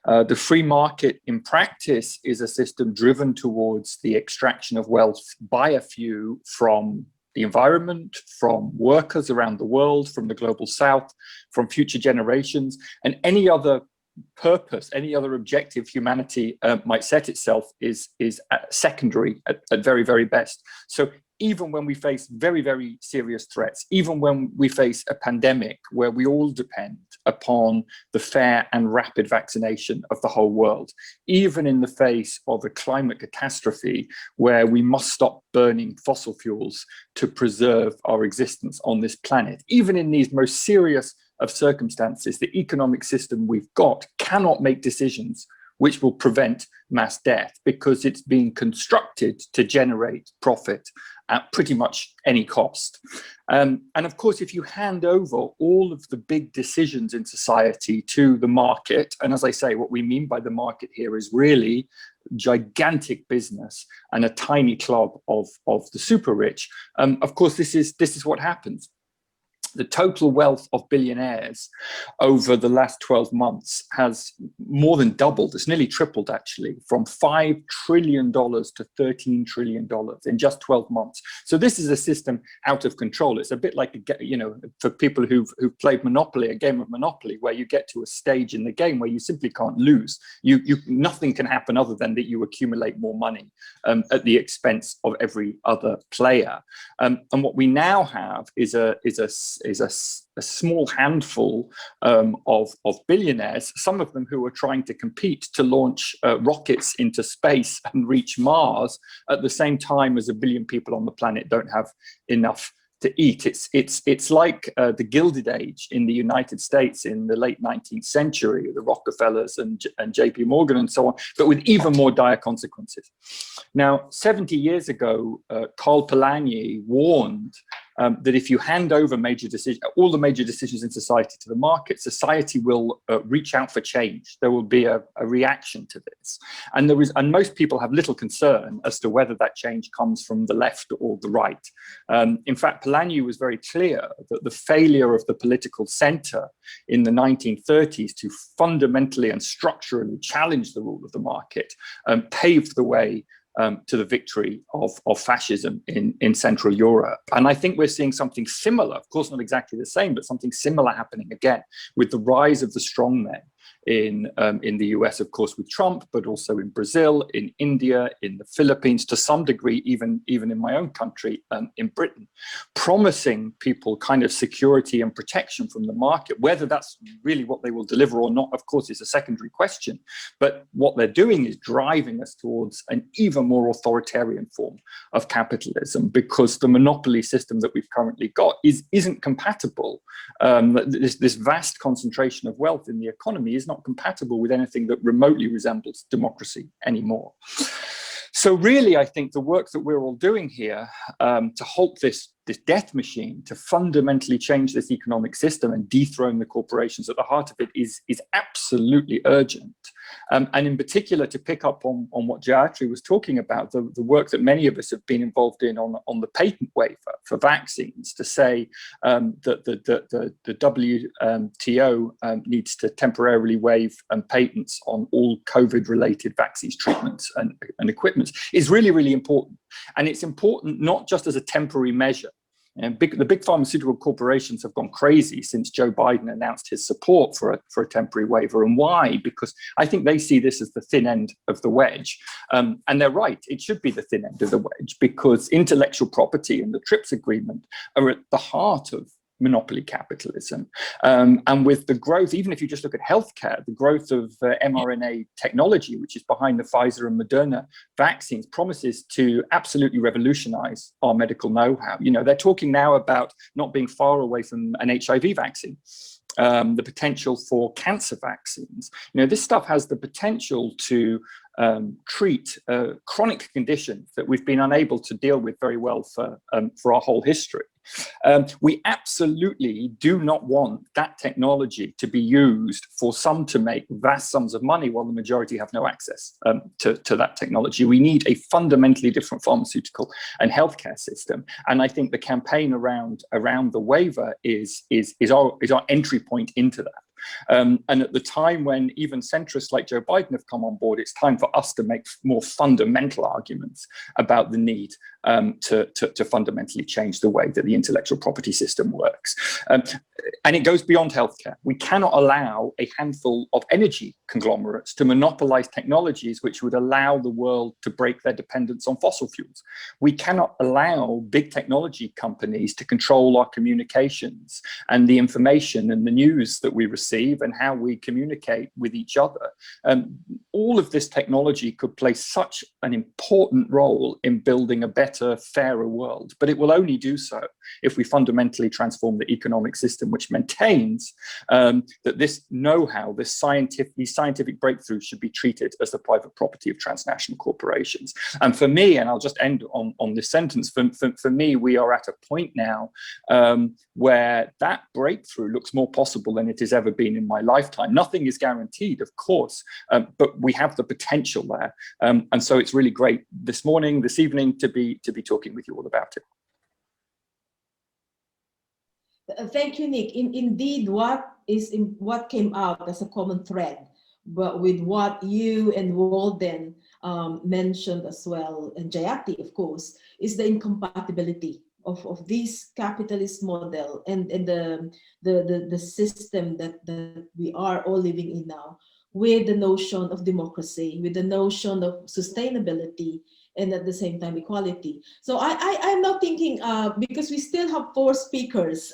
The free market in practice is a system driven towards the extraction of wealth by a few from the environment, from workers around the world, from the global south, from future generations, and any other purpose, any other objective humanity might set itself is secondary at very, very best. So even when we face very, very serious threats, even when we face a pandemic where we all depend upon the fair and rapid vaccination of the whole world, even in the face of a climate catastrophe where we must stop burning fossil fuels to preserve our existence on this planet, even in these most serious of circumstances, the economic system we've got cannot make decisions which will prevent mass death because it's being constructed to generate profit at pretty much any cost. And of course, if you hand over all of the big decisions in society to the market, and as I say, what we mean by the market here is really gigantic business and a tiny club of the super rich, of course, this is what happens. The total wealth of billionaires over the last 12 months has more than doubled. It's nearly tripled, actually, from $5 trillion to $13 trillion in just 12 months. So this is a system out of control. It's a bit like, for people who've played Monopoly, a game of Monopoly, where you get to a stage in the game where you simply can't lose. Nothing can happen other than that you accumulate more money at the expense of every other player. And what we now have is a small handful of billionaires, some of them who are trying to compete to launch rockets into space and reach Mars at the same time as 1 billion people on the planet don't have enough eat. It's like the Gilded Age in the United States in the late 19th century, the Rockefellers and JP Morgan and so on, but with even more dire consequences. Now, 70 years ago, Karl Polanyi warned that if you hand over all the major decisions in society to the market, society will reach out for change. There will be a reaction to this. And most people have little concern as to whether that change comes from the left or the right. In fact, Polanyi was very clear that the failure of the political center in the 1930s to fundamentally and structurally challenge the rule of the market paved the way to the victory of fascism in Central Europe. And I think we're seeing something similar, of course not exactly the same, but something similar happening again with the rise of the strongmen in the US, of course, with Trump, but also in Brazil, in India, in the Philippines, to some degree, even in my own country, in Britain, promising people kind of security and protection from the market. Whether that's really what they will deliver or not, of course, is a secondary question. But what they're doing is driving us towards an even more authoritarian form of capitalism, because the monopoly system that we've currently got isn't compatible. This vast concentration of wealth in the economy is not compatible with anything that remotely resembles democracy anymore. So really, I think the work that we're all doing here to halt this death machine, to fundamentally change this economic system and dethrone the corporations at the heart of it is absolutely urgent. And in particular, to pick up on what Jayati was talking about, the work that many of us have been involved in on the patent waiver for vaccines, to say that the WTO needs to temporarily waive patents on all COVID-related vaccines, treatments and equipment is really, really important. And it's important not just as a temporary measure. And the big pharmaceutical corporations have gone crazy since Joe Biden announced his support for a temporary waiver. And why? Because I think they see this as the thin end of the wedge. And they're right, it should be the thin end of the wedge, because intellectual property and the TRIPS agreement are at the heart of monopoly capitalism. And with the growth, even if you just look at healthcare, the growth of mRNA technology, which is behind the Pfizer and Moderna vaccines, promises to absolutely revolutionize our medical know-how. You know, they're talking now about not being far away from an HIV vaccine. The potential for cancer vaccines. You know, this stuff has the potential to treat chronic conditions that we've been unable to deal with very well for our whole history. We absolutely do not want that technology to be used for some to make vast sums of money while the majority have no access to that technology. We need a fundamentally different pharmaceutical and healthcare system. And I think the campaign around the waiver is our entry point into that. And at the time when even centrists like Joe Biden have come on board, it's time for us to make more fundamental arguments about the need to fundamentally change the way that the intellectual property system works. And it goes beyond healthcare. We cannot allow a handful of energy conglomerates to monopolize technologies which would allow the world to break their dependence on fossil fuels. We cannot allow big technology companies to control our communications and the information and the news that we receive and how we communicate with each other. All of this technology could play such an important role in building a better, fairer world, but it will only do so if we fundamentally transform the economic system, which maintains that this know-how, these scientific breakthroughs should be treated as the private property of transnational corporations. And for me, and I'll just end on this sentence, for me, we are at a point now where that breakthrough looks more possible than it has ever been in my lifetime. Nothing is guaranteed, of course, but we have the potential there. And so it's really great this evening to be talking with you all about it. Thank you, Nick. Indeed, what came out as a common thread, but with what you and Walden mentioned as well, and Jayati, of course, is the incompatibility of this capitalist model and the system that we are all living in now, with the notion of democracy, with the notion of sustainability, and at the same time equality. So I'm now thinking, because we still have 4 speakers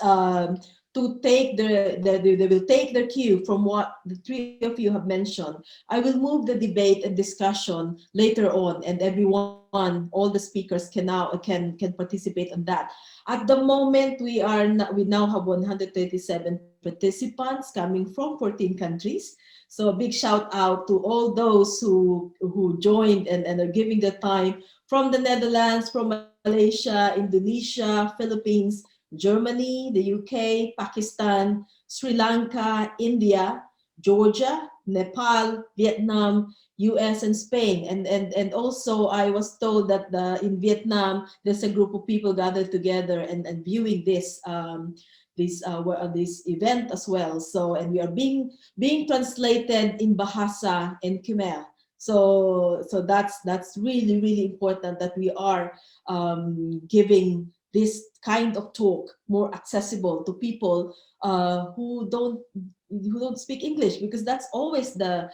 to take they will take their cue from what the three of you have mentioned. I will move the debate and discussion later on, and everyone, all the speakers can now participate on that. At the moment, we now have 137 participants coming from 14 countries. So a big shout out to all those who joined and are giving their time from the Netherlands, from Malaysia, Indonesia, Philippines, Germany, the UK, Pakistan, Sri Lanka, India, Georgia, Nepal, Vietnam, US, and Spain. And also I was told that in Vietnam, there's a group of people gathered together and viewing this event as well. So, and we are being translated in Bahasa and Khmer. So that's really, really important that we are giving this kind of talk more accessible to people who don't speak English, because that's always the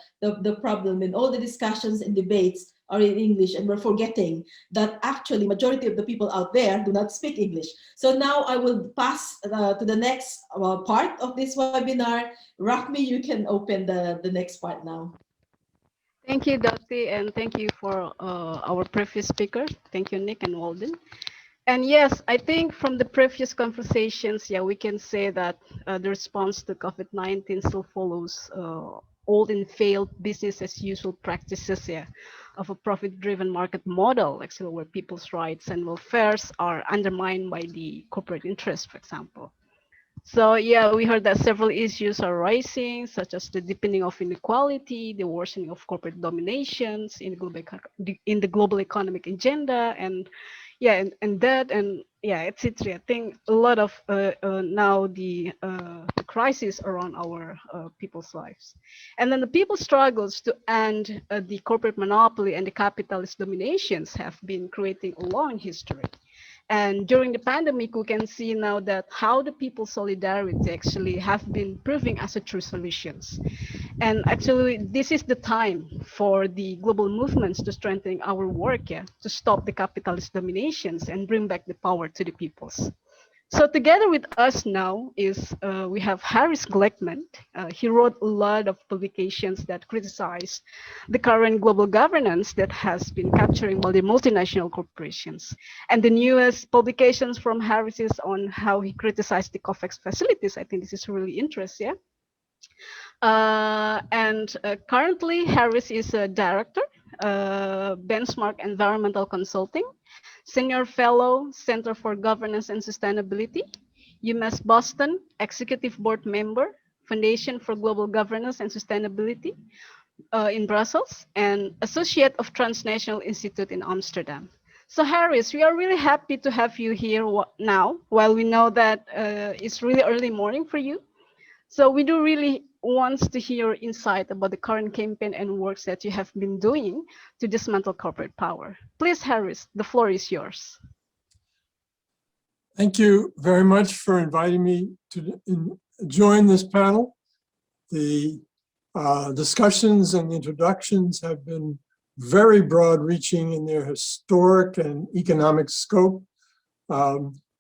problem in all the discussions and debates are in English, and we're forgetting that actually majority of the people out there do not speak English. So now I will pass to the next part of this webinar. Rachmi, you can open the next part now. Thank you, Dorothy, and thank you for our previous speakers. Thank you, Nick and Walden. And yes, I think from the previous conversations, yeah, we can say that the response to COVID-19 still follows old and failed business as usual practices, yeah, of a profit-driven market model, actually, where people's rights and welfares are undermined by the corporate interest, for example. So yeah, we heard that several issues are rising, such as the deepening of inequality, the worsening of corporate dominations in the global economic agenda, and yeah, and that, and yeah, etc. I think a lot of now the crisis around our people's lives, and then the people's struggles to end the corporate monopoly and the capitalist dominations have been creating a long history. And during the pandemic, we can see now that how the people's solidarity actually have been proving as a true solutions. And actually, this is the time for the global movements to strengthen our work, yeah, to stop the capitalist dominations and bring back the power to the peoples. So together with us now is we have Harris Gleckman. He wrote a lot of publications that criticize the current global governance that has been capturing by the multinational corporations. And the newest publications from Harris is on how he criticized the COVAX facilities. I think this is really interesting. Currently, Harris is a director, Benchmark Environmental Consulting, Senior Fellow, Center for Governance and Sustainability, UMass Boston, Executive Board Member, Foundation for Global Governance and Sustainability in Brussels, and Associate of Transnational Institute in Amsterdam. So Harris, we are really happy to have you here now, while we know that it's really early morning for you. So we do really want to hear your insight about the current campaign and works that you have been doing to dismantle corporate power. Please, Harris, the floor is yours. Thank you very much for inviting me to join this panel. The discussions and introductions have been very broad-reaching in their historic and economic scope,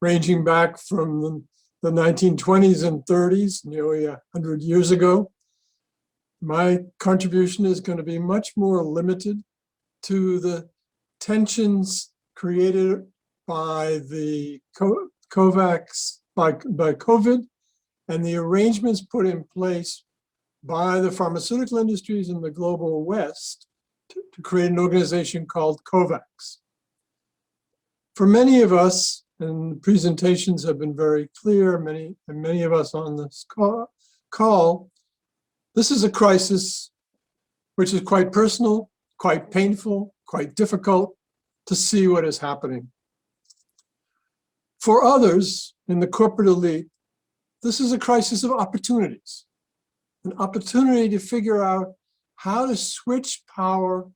ranging back from the 1920s and 30s, nearly 100 years ago. My contribution is going to be much more limited to the tensions created by the COVAX, by COVID, and the arrangements put in place by the pharmaceutical industries in the global West to create an organization called COVAX. For many of us, and the presentations have been very clear, many of us on this call, this is a crisis which is quite personal, quite painful, quite difficult to see what is happening. For others in the corporate elite, this is a crisis of opportunities, an opportunity to figure out how to switch power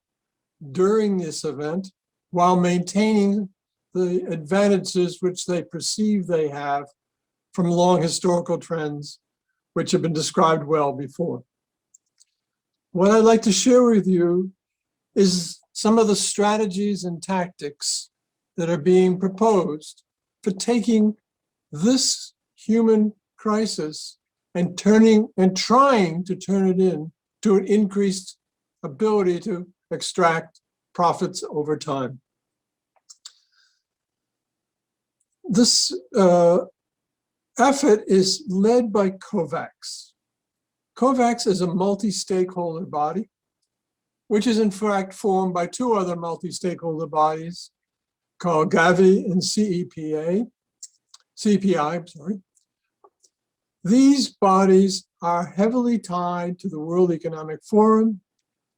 during this event while maintaining the advantages which they perceive they have from long historical trends, which have been described well before. What I'd like to share with you is some of the strategies and tactics that are being proposed for taking this human crisis and trying to turn it into an increased ability to extract profits over time. This effort is led by COVAX. COVAX is a multi-stakeholder body, which is in fact formed by two other multi-stakeholder bodies called Gavi and CEPI. These bodies are heavily tied to the World Economic Forum,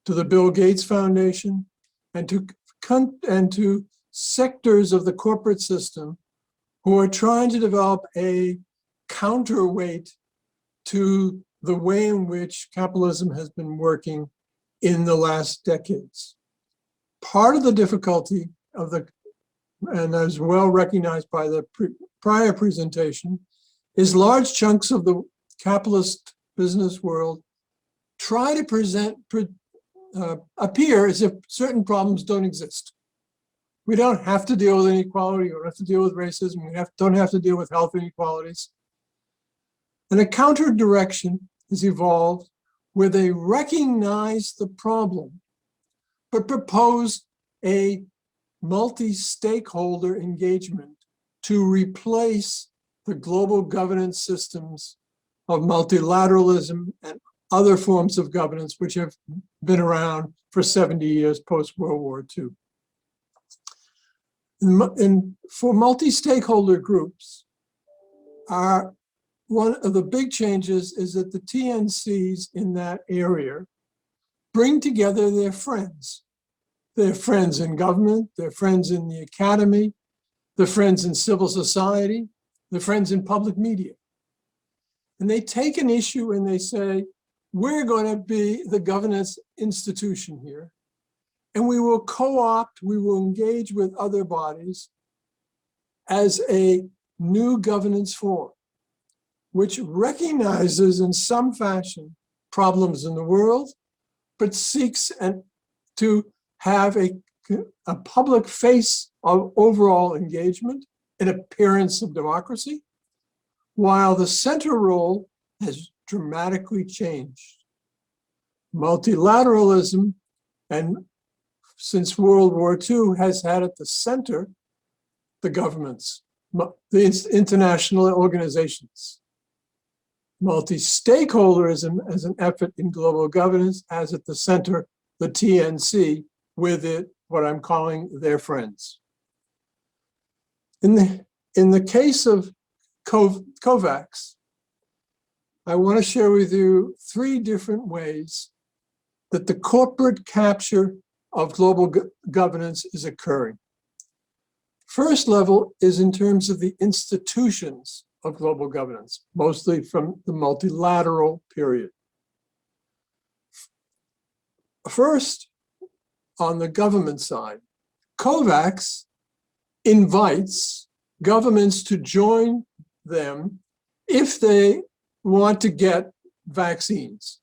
to the Bill Gates Foundation, and to sectors of the corporate system who are trying to develop a counterweight to the way in which capitalism has been working in the last decades. Part of the difficulty of and as well recognized by the prior presentation, is large chunks of the capitalist business world try to appear as if certain problems don't exist. We don't have to deal with inequality, we don't have to deal with racism, we don't have to deal with health inequalities. And a counter direction has evolved where they recognize the problem, but propose a multi-stakeholder engagement to replace the global governance systems of multilateralism and other forms of governance which have been around for 70 years post-World War II. And for multi-stakeholder groups, one of the big changes is that the TNCs in that area bring together their friends in government, their friends in the academy, their friends in civil society, their friends in public media. And they take an issue and they say, we're going to be the governance institution here. And we will co-opt, we will engage with other bodies as a new governance form, which recognizes in some fashion problems in the world, but seeks to have a public face of overall engagement, an appearance of democracy, while the center role has dramatically changed. Multilateralism, and since World War II, has had at the center the governments, the international organizations. Multi-stakeholderism as an effort in global governance has at the center the TNC, with it what I'm calling their friends. In the case of COVAX, I want to share with you three different ways that the corporate capture of global governance is occurring. First level is in terms of the institutions of global governance, mostly from the multilateral period. First, on the government side, COVAX invites governments to join them if they want to get vaccines,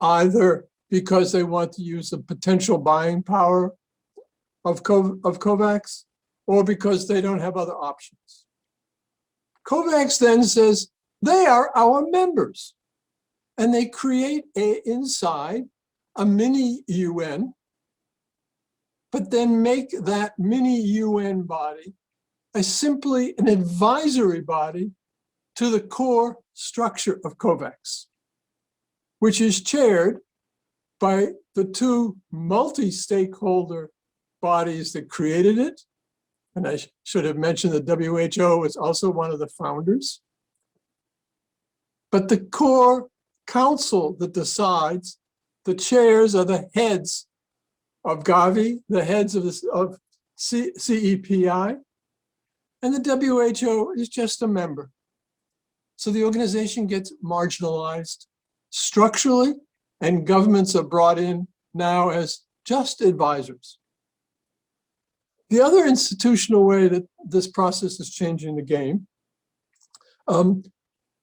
either because they want to use the potential buying power of COVAX or because they don't have other options. COVAX then says they are our members, and they create inside a mini UN, but then make that mini UN body simply an advisory body to the core structure of COVAX, which is chaired by the two multi-stakeholder bodies that created it. And I should have mentioned the WHO is also one of the founders. But the core council that decides, the chairs are the heads of Gavi, the heads of CEPI, and the WHO is just a member. So the organization gets marginalized structurally, and governments are brought in now as just advisors. The other institutional way that this process is changing the game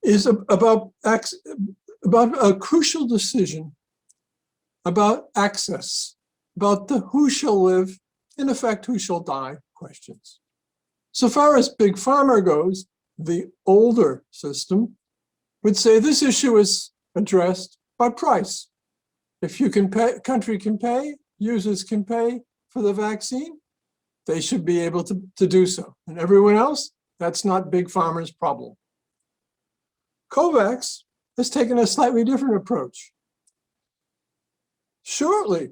is about a crucial decision about access, about the who shall live, in effect, who shall die questions. So far as Big Pharma goes, the older system would say this issue is addressed by price. If you can pay, country can pay, users can pay for the vaccine, they should be able to do so. And everyone else, that's not Big Pharma's problem. COVAX has taken a slightly different approach. Shortly,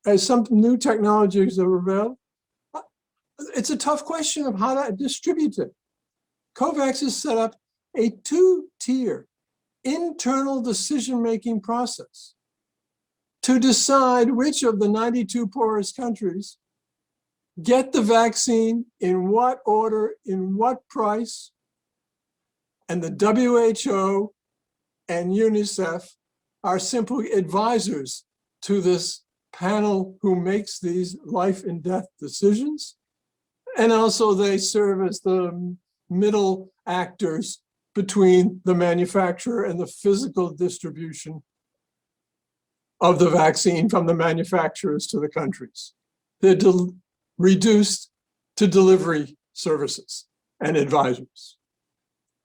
as some new technologies are available, it's a tough question of how to distribute it. COVAX has set up a two-tier internal decision-making process to decide which of the 92 poorest countries get the vaccine, in what order, in what price, and the WHO and UNICEF are simply advisors to this panel who makes these life and death decisions. And also they serve as the middle actors between the manufacturer and the physical distribution of the vaccine from the manufacturers to the countries. They're reduced to delivery services and advisors.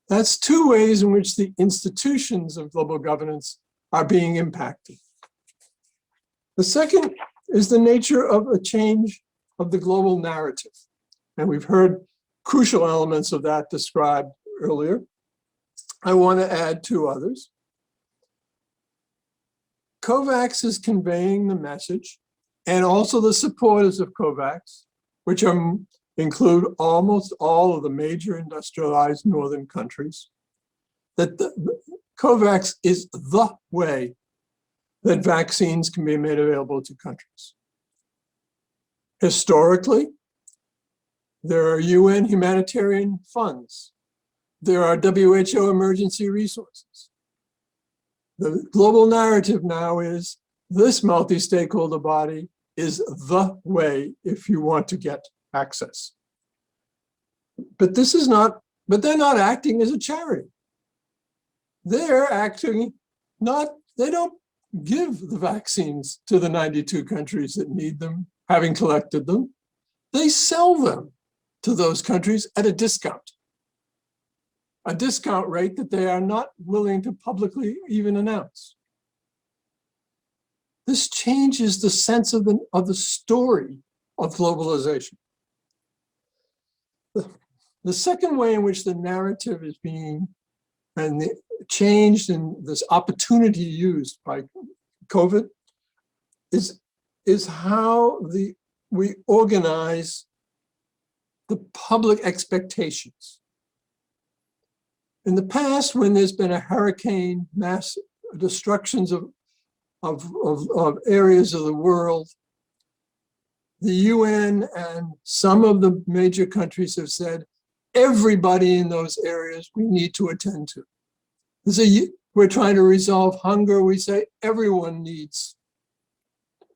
That's two ways in which the institutions of global governance are being impacted. The second is the nature of a change of the global narrative. And we've heard crucial elements of that described earlier. I want to add two others. COVAX is conveying the message, and also the supporters of COVAX, which include almost all of the major industrialized northern countries, that COVAX is the way that vaccines can be made available to countries. Historically, there are UN humanitarian funds. There are WHO emergency resources. The global narrative now is this multi-stakeholder body is the way if you want to get access. But this is not, but they're not acting as a charity. They're acting not, they don't give the vaccines to the 92 countries that need them, having collected them. They sell them to those countries at a discount rate that they are not willing to publicly even announce. This changes the sense of the story of globalization. The second way in which the narrative is being changed and this opportunity used by COVID is how we organize the public expectations. In the past, when there's been a hurricane, mass destructions of areas of the world, the UN and some of the major countries have said, everybody in those areas we need to attend to. We're trying to resolve hunger. We say everyone needs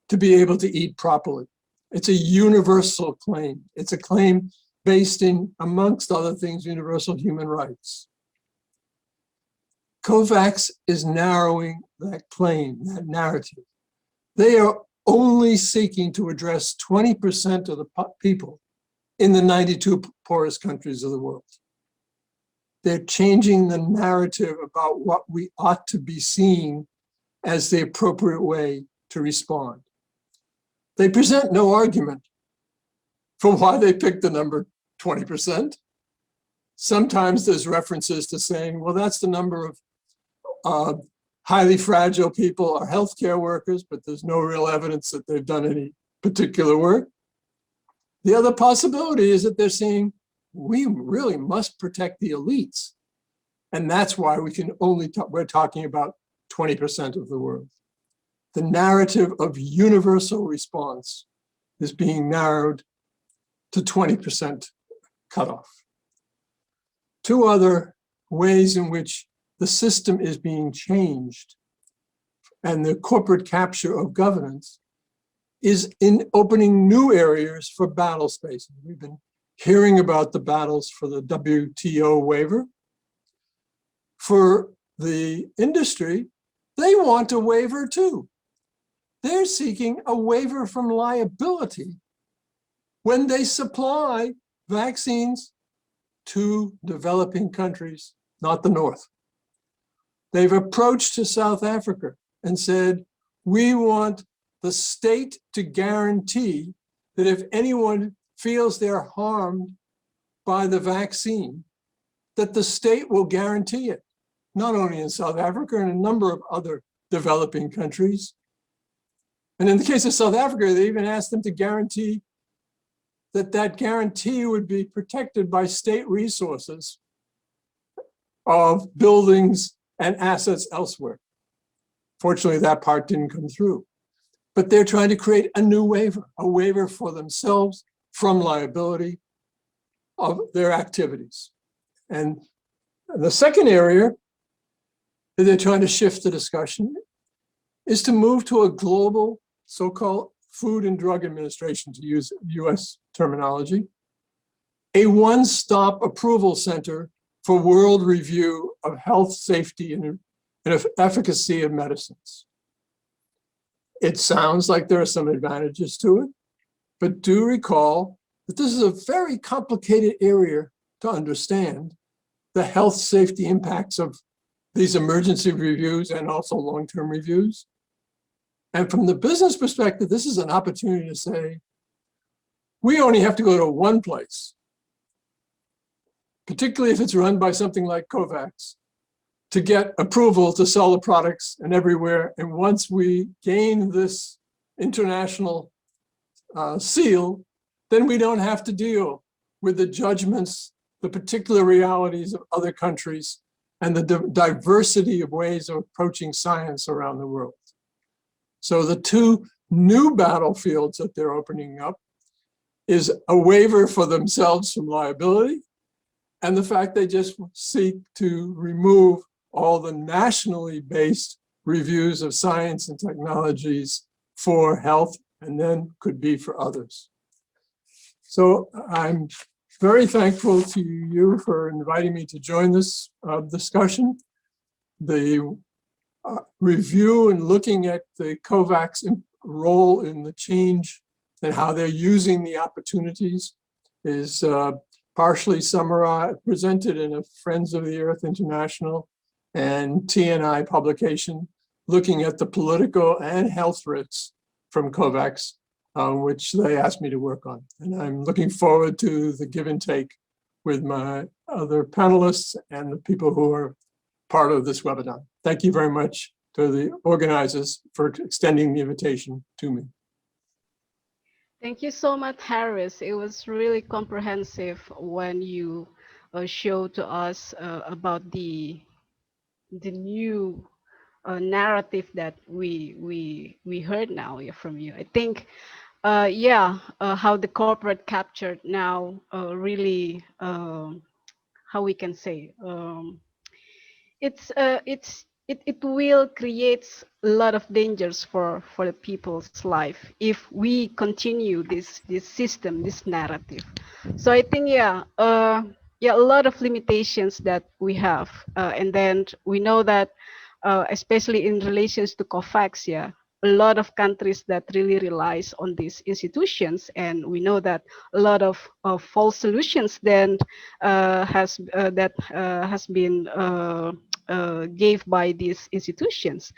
to be able to eat properly. It's a universal claim. It's a claim based in, amongst other things, universal human rights. COVAX is narrowing that claim, that narrative. They are only seeking to address 20% of the people in the 92 poorest countries of the world. They're changing the narrative about what we ought to be seeing as the appropriate way to respond. They present no argument for why they picked the number 20%. Sometimes there's references to saying, well, that's the number of highly fragile people or healthcare workers, but there's no real evidence that they've done any particular work. The other possibility is that they're saying, we really must protect the elites. And that's why we can only we're talking about 20% of the world. The narrative of universal response is being narrowed to 20% cutoff. Two other ways in which the system is being changed and the corporate capture of governance is in opening new areas for battle spaces. We've been hearing about the battles for the WTO waiver. For the industry, they want a waiver too. They're seeking a waiver from liability when they supply vaccines to developing countries, not the North. They've approached to South Africa and said, we want the state to guarantee that if anyone feels they're harmed by the vaccine, that the state will guarantee it, not only in South Africa, and a number of other developing countries. And in the case of South Africa, they even asked them to guarantee that that guarantee would be protected by state resources of buildings and assets elsewhere. Fortunately, that part didn't come through. But they're trying to create a new waiver, a waiver for themselves from liability of their activities. And the second area that they're trying to shift the discussion is to move to a global so-called Food and Drug Administration, to use US terminology, a one-stop approval center for world review of health, safety, and efficacy of medicines. It sounds like there are some advantages to it, but do recall that this is a very complicated area to understand the health safety impacts of these emergency reviews and also long-term reviews. And from the business perspective, this is an opportunity to say, we only have to go to one place, particularly if it's run by something like COVAX, to get approval to sell the products and everywhere. And once we gain this international seal, then we don't have to deal with the judgments, the particular realities of other countries, and the diversity of ways of approaching science around the world. So the two new battlefields that they're opening up is a waiver for themselves from liability, and the fact they just seek to remove all the nationally based reviews of science and technologies for health, and then could be for others. So I'm very thankful to you for inviting me to join this discussion. The review and looking at the COVAX role in the change and how they're using the opportunities is partially summarized, presented in a Friends of the Earth International and TNI publication, looking at the political and health risks from COVAX, which they asked me to work on. And I'm looking forward to the give and take with my other panelists and the people who are part of this webinar. Thank you very much to the organizers for extending the invitation to me. Thank you so much, Harris. It was really comprehensive when you showed to us about the new narrative that we heard now from you. I think, how the corporate captured now really, how we can say, it will create a lot of dangers for the people's life if we continue this system, this narrative. So I think, a lot of limitations that we have, and then we know that, especially in relations to COVAX, a lot of countries that really relies on these institutions, and we know that a lot of false solutions then has been gave by these institutions.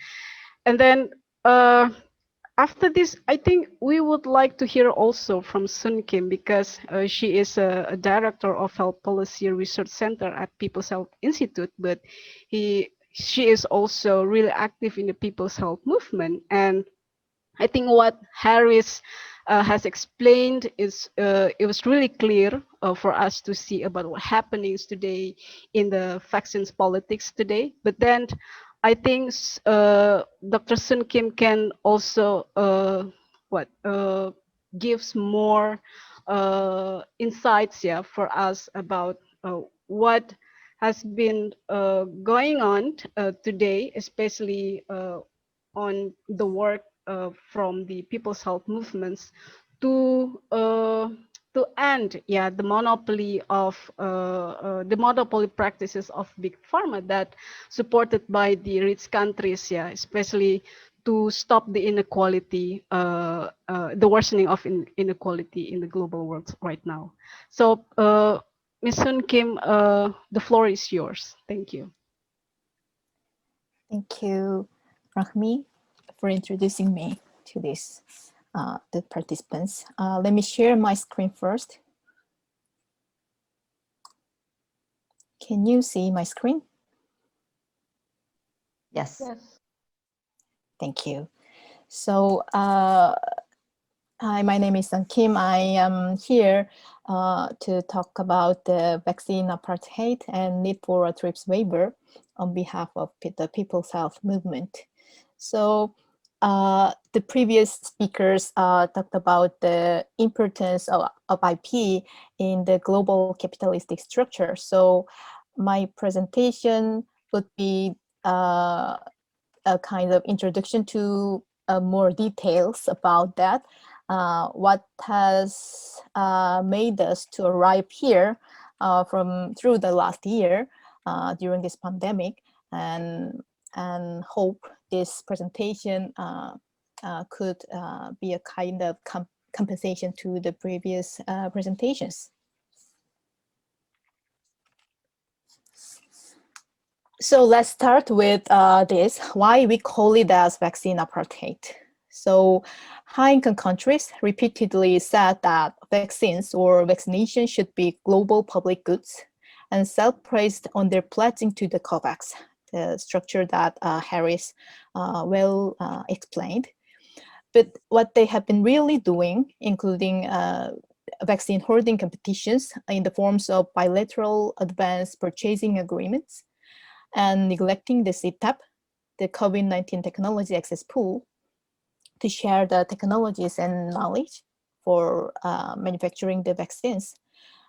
And then after this, I think we would like to hear also from Sun Kim, because she is a director of Health Policy Research Center at People's Health Institute, but she is also really active in the People's Health Movement. And I think what Harris has explained is it was really clear for us to see about what happenings today in the vaccines politics today. But then I think Dr. Sun Kim can also gives more insights for us about what has been going on today, especially on the work from the People's Health Movements to end the monopoly of the monopoly practices of big pharma that supported by the rich countries, especially to stop the inequality, the worsening of inequality in the global world right now. So Ms. Sun Kim, the floor is yours. Thank you. Thank you, Rachmi, for introducing me to this, the participants. Let me share my screen first. Can you see my screen? Yes. Yes. Thank you. So, hi, my name is Sun Kim. I am here to talk about the vaccine apartheid and need for a TRIPS waiver on behalf of the People's Health Movement. So the previous speakers talked about the importance of IP in the global capitalistic structure. So my presentation would be a kind of introduction to more details about that. What has made us to arrive here through the last year during this pandemic, and hope this presentation could be a kind of compensation to the previous presentations. So let's start with this, why we call it as vaccine apartheid. So high-income countries repeatedly said that vaccines or vaccination should be global public goods and self-praised on their pledging to the COVAX, the structure that Harris explained. But what they have been really doing, including vaccine hoarding competitions in the forms of bilateral advanced purchasing agreements, and neglecting the CTAP, the COVID-19 technology access pool, to share the technologies and knowledge for manufacturing the vaccines,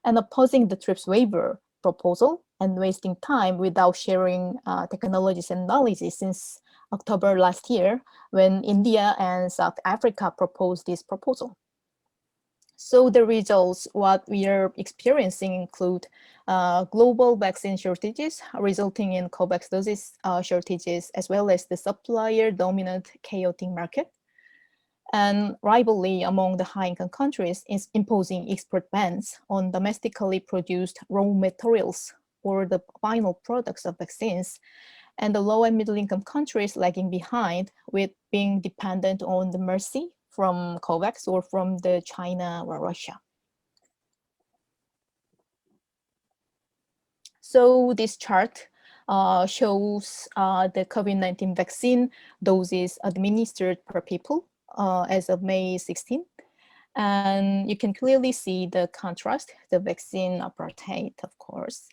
and opposing the TRIPS waiver proposal and wasting time without sharing technologies and knowledge since October last year, when India and South Africa proposed this proposal. So the results, what we are experiencing, include global vaccine shortages, resulting in COVAX doses shortages, as well as the supplier-dominant chaotic market, and rivalry among the high-income countries is imposing export bans on domestically produced raw materials or the final products of vaccines, and the low and middle-income countries lagging behind with being dependent on the mercy from COVAX or from the China or Russia. So this chart shows the COVID-19 vaccine doses administered per people as of May 16. And you can clearly see the contrast, the vaccine apartheid, of course.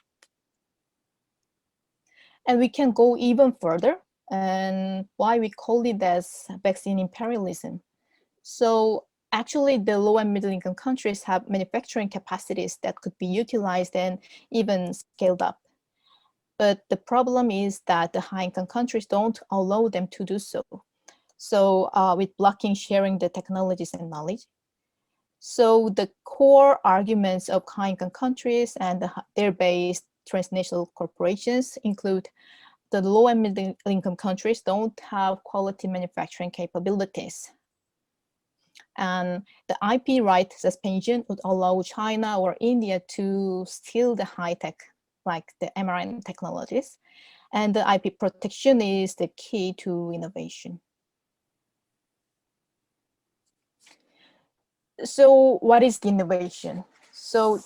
And we can go even further, and why we call it as vaccine imperialism. So actually, the low and middle income countries have manufacturing capacities that could be utilized and even scaled up. But the problem is that the high income countries don't allow them to do so. So with blocking sharing the technologies and knowledge. So the core arguments of high income countries and their based transnational corporations include the low and middle income countries don't have quality manufacturing capabilities. And the IP right suspension would allow China or India to steal the high tech, like the mRNA technologies. And the IP protection is the key to innovation. So what is the innovation? So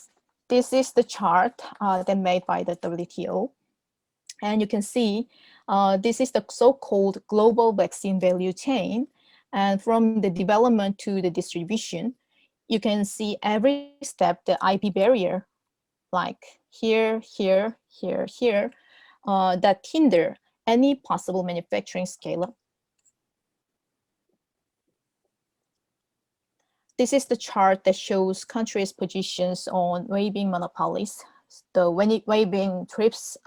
this is the chart that made by the WTO. And you can see this is the so-called global vaccine value chain. And from the development to the distribution, you can see every step the IP barrier, like here, here, here, here, that hinder any possible manufacturing scale-up. This is the chart that shows countries' positions on waiving monopolies, the waiving TRIPS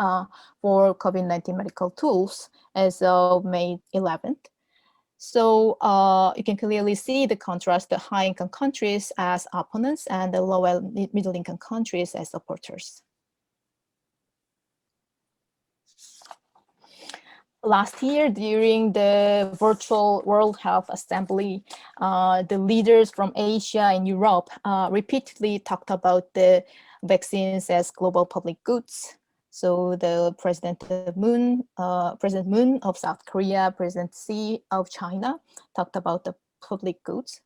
for COVID-19 medical tools as of May 11th. So you can clearly see the contrast, the high-income countries as opponents and the low and middle-income countries as supporters. Last year, during the virtual World Health Assembly, the leaders from Asia and Europe repeatedly talked about the vaccines as global public goods So the President Moon of South Korea, President Xi of China talked about the public goods.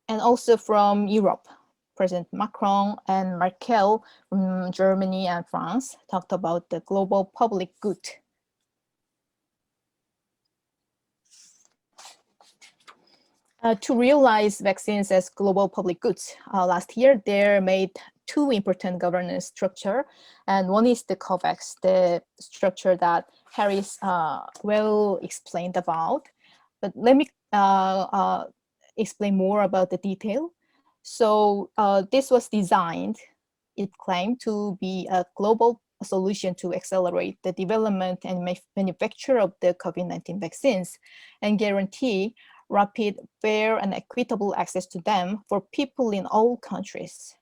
And also from Europe, President Macron and Merkel from Germany and France talked about the global public good. To realize vaccines as global public goods, last year they made two important governance structure, and one is the COVAX, the structure that Harris well explained about. But let me explain more about the detail. So this was designed, it claimed, to be a global solution to accelerate the development and manufacture of the COVID-19 vaccines and guarantee rapid, fair, and equitable access to them for people in all countries.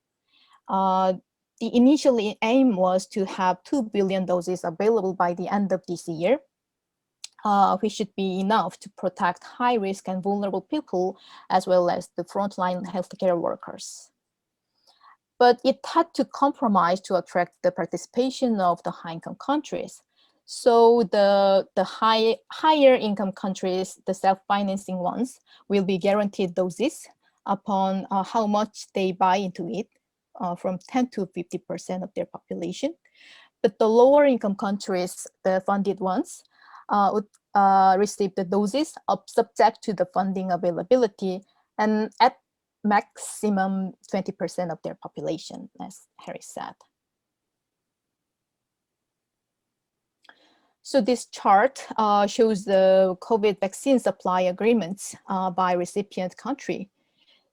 The initial aim was to have 2 billion doses available by the end of this year, which should be enough to protect high-risk and vulnerable people, as well as the frontline healthcare workers. But it had to compromise to attract the participation of the high-income countries. So the higher income countries, the self-financing ones, will be guaranteed doses upon how much they buy into it, from 10 to 50% of their population. But the lower income countries, the funded ones, would receive the doses subject to the funding availability and at maximum 20% of their population, as Harry said. So this chart shows the COVID vaccine supply agreements by recipient country.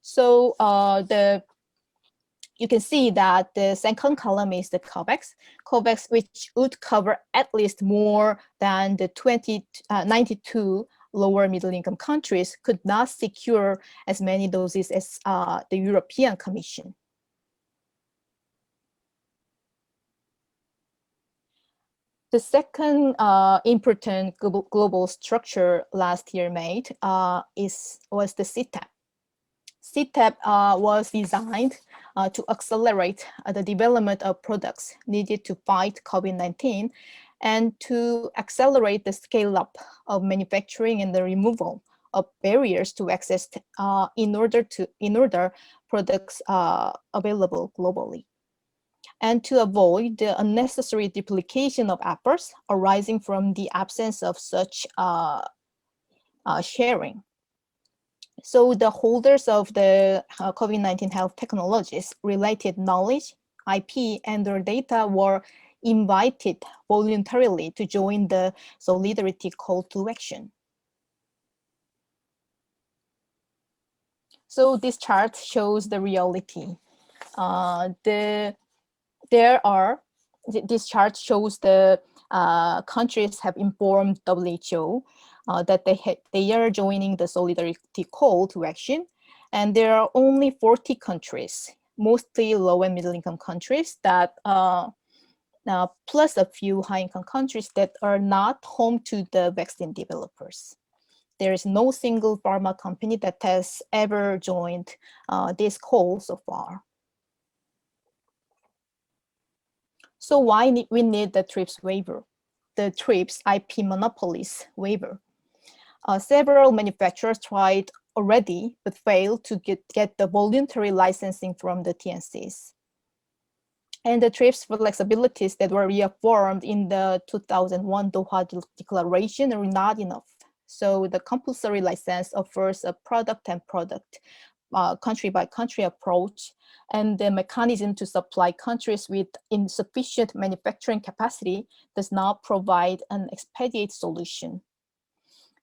So you can see that the second column is the COVAX, which would cover at least more than the 92 lower middle income countries could not secure as many doses as the European Commission. The second important global structure last year made was the CTAP. CTAP was designed to accelerate the development of products needed to fight COVID-19 and to accelerate the scale-up of manufacturing and the removal of barriers to access in order products available globally, and to avoid the unnecessary duplication of efforts arising from the absence of such sharing. So the holders of the COVID-19 health technologies, related knowledge, IP, and their data were invited voluntarily to join the solidarity call to action. So this chart shows the reality. This chart shows the countries have informed WHO that they are joining the solidarity call to action, and there are only 40 countries, mostly low and middle income countries, that plus a few high income countries that are not home to the vaccine developers. There is no single pharma company that has ever joined this call so far. So why we need the TRIPS waiver, the TRIPS IP monopolies waiver? Several manufacturers tried already, but failed to get the voluntary licensing from the TNCs. And the TRIPS flexibilities that were reaffirmed in the 2001 Doha Declaration are not enough. So the compulsory license offers a product and product, country by country approach, and the mechanism to supply countries with insufficient manufacturing capacity does not provide an expedient solution.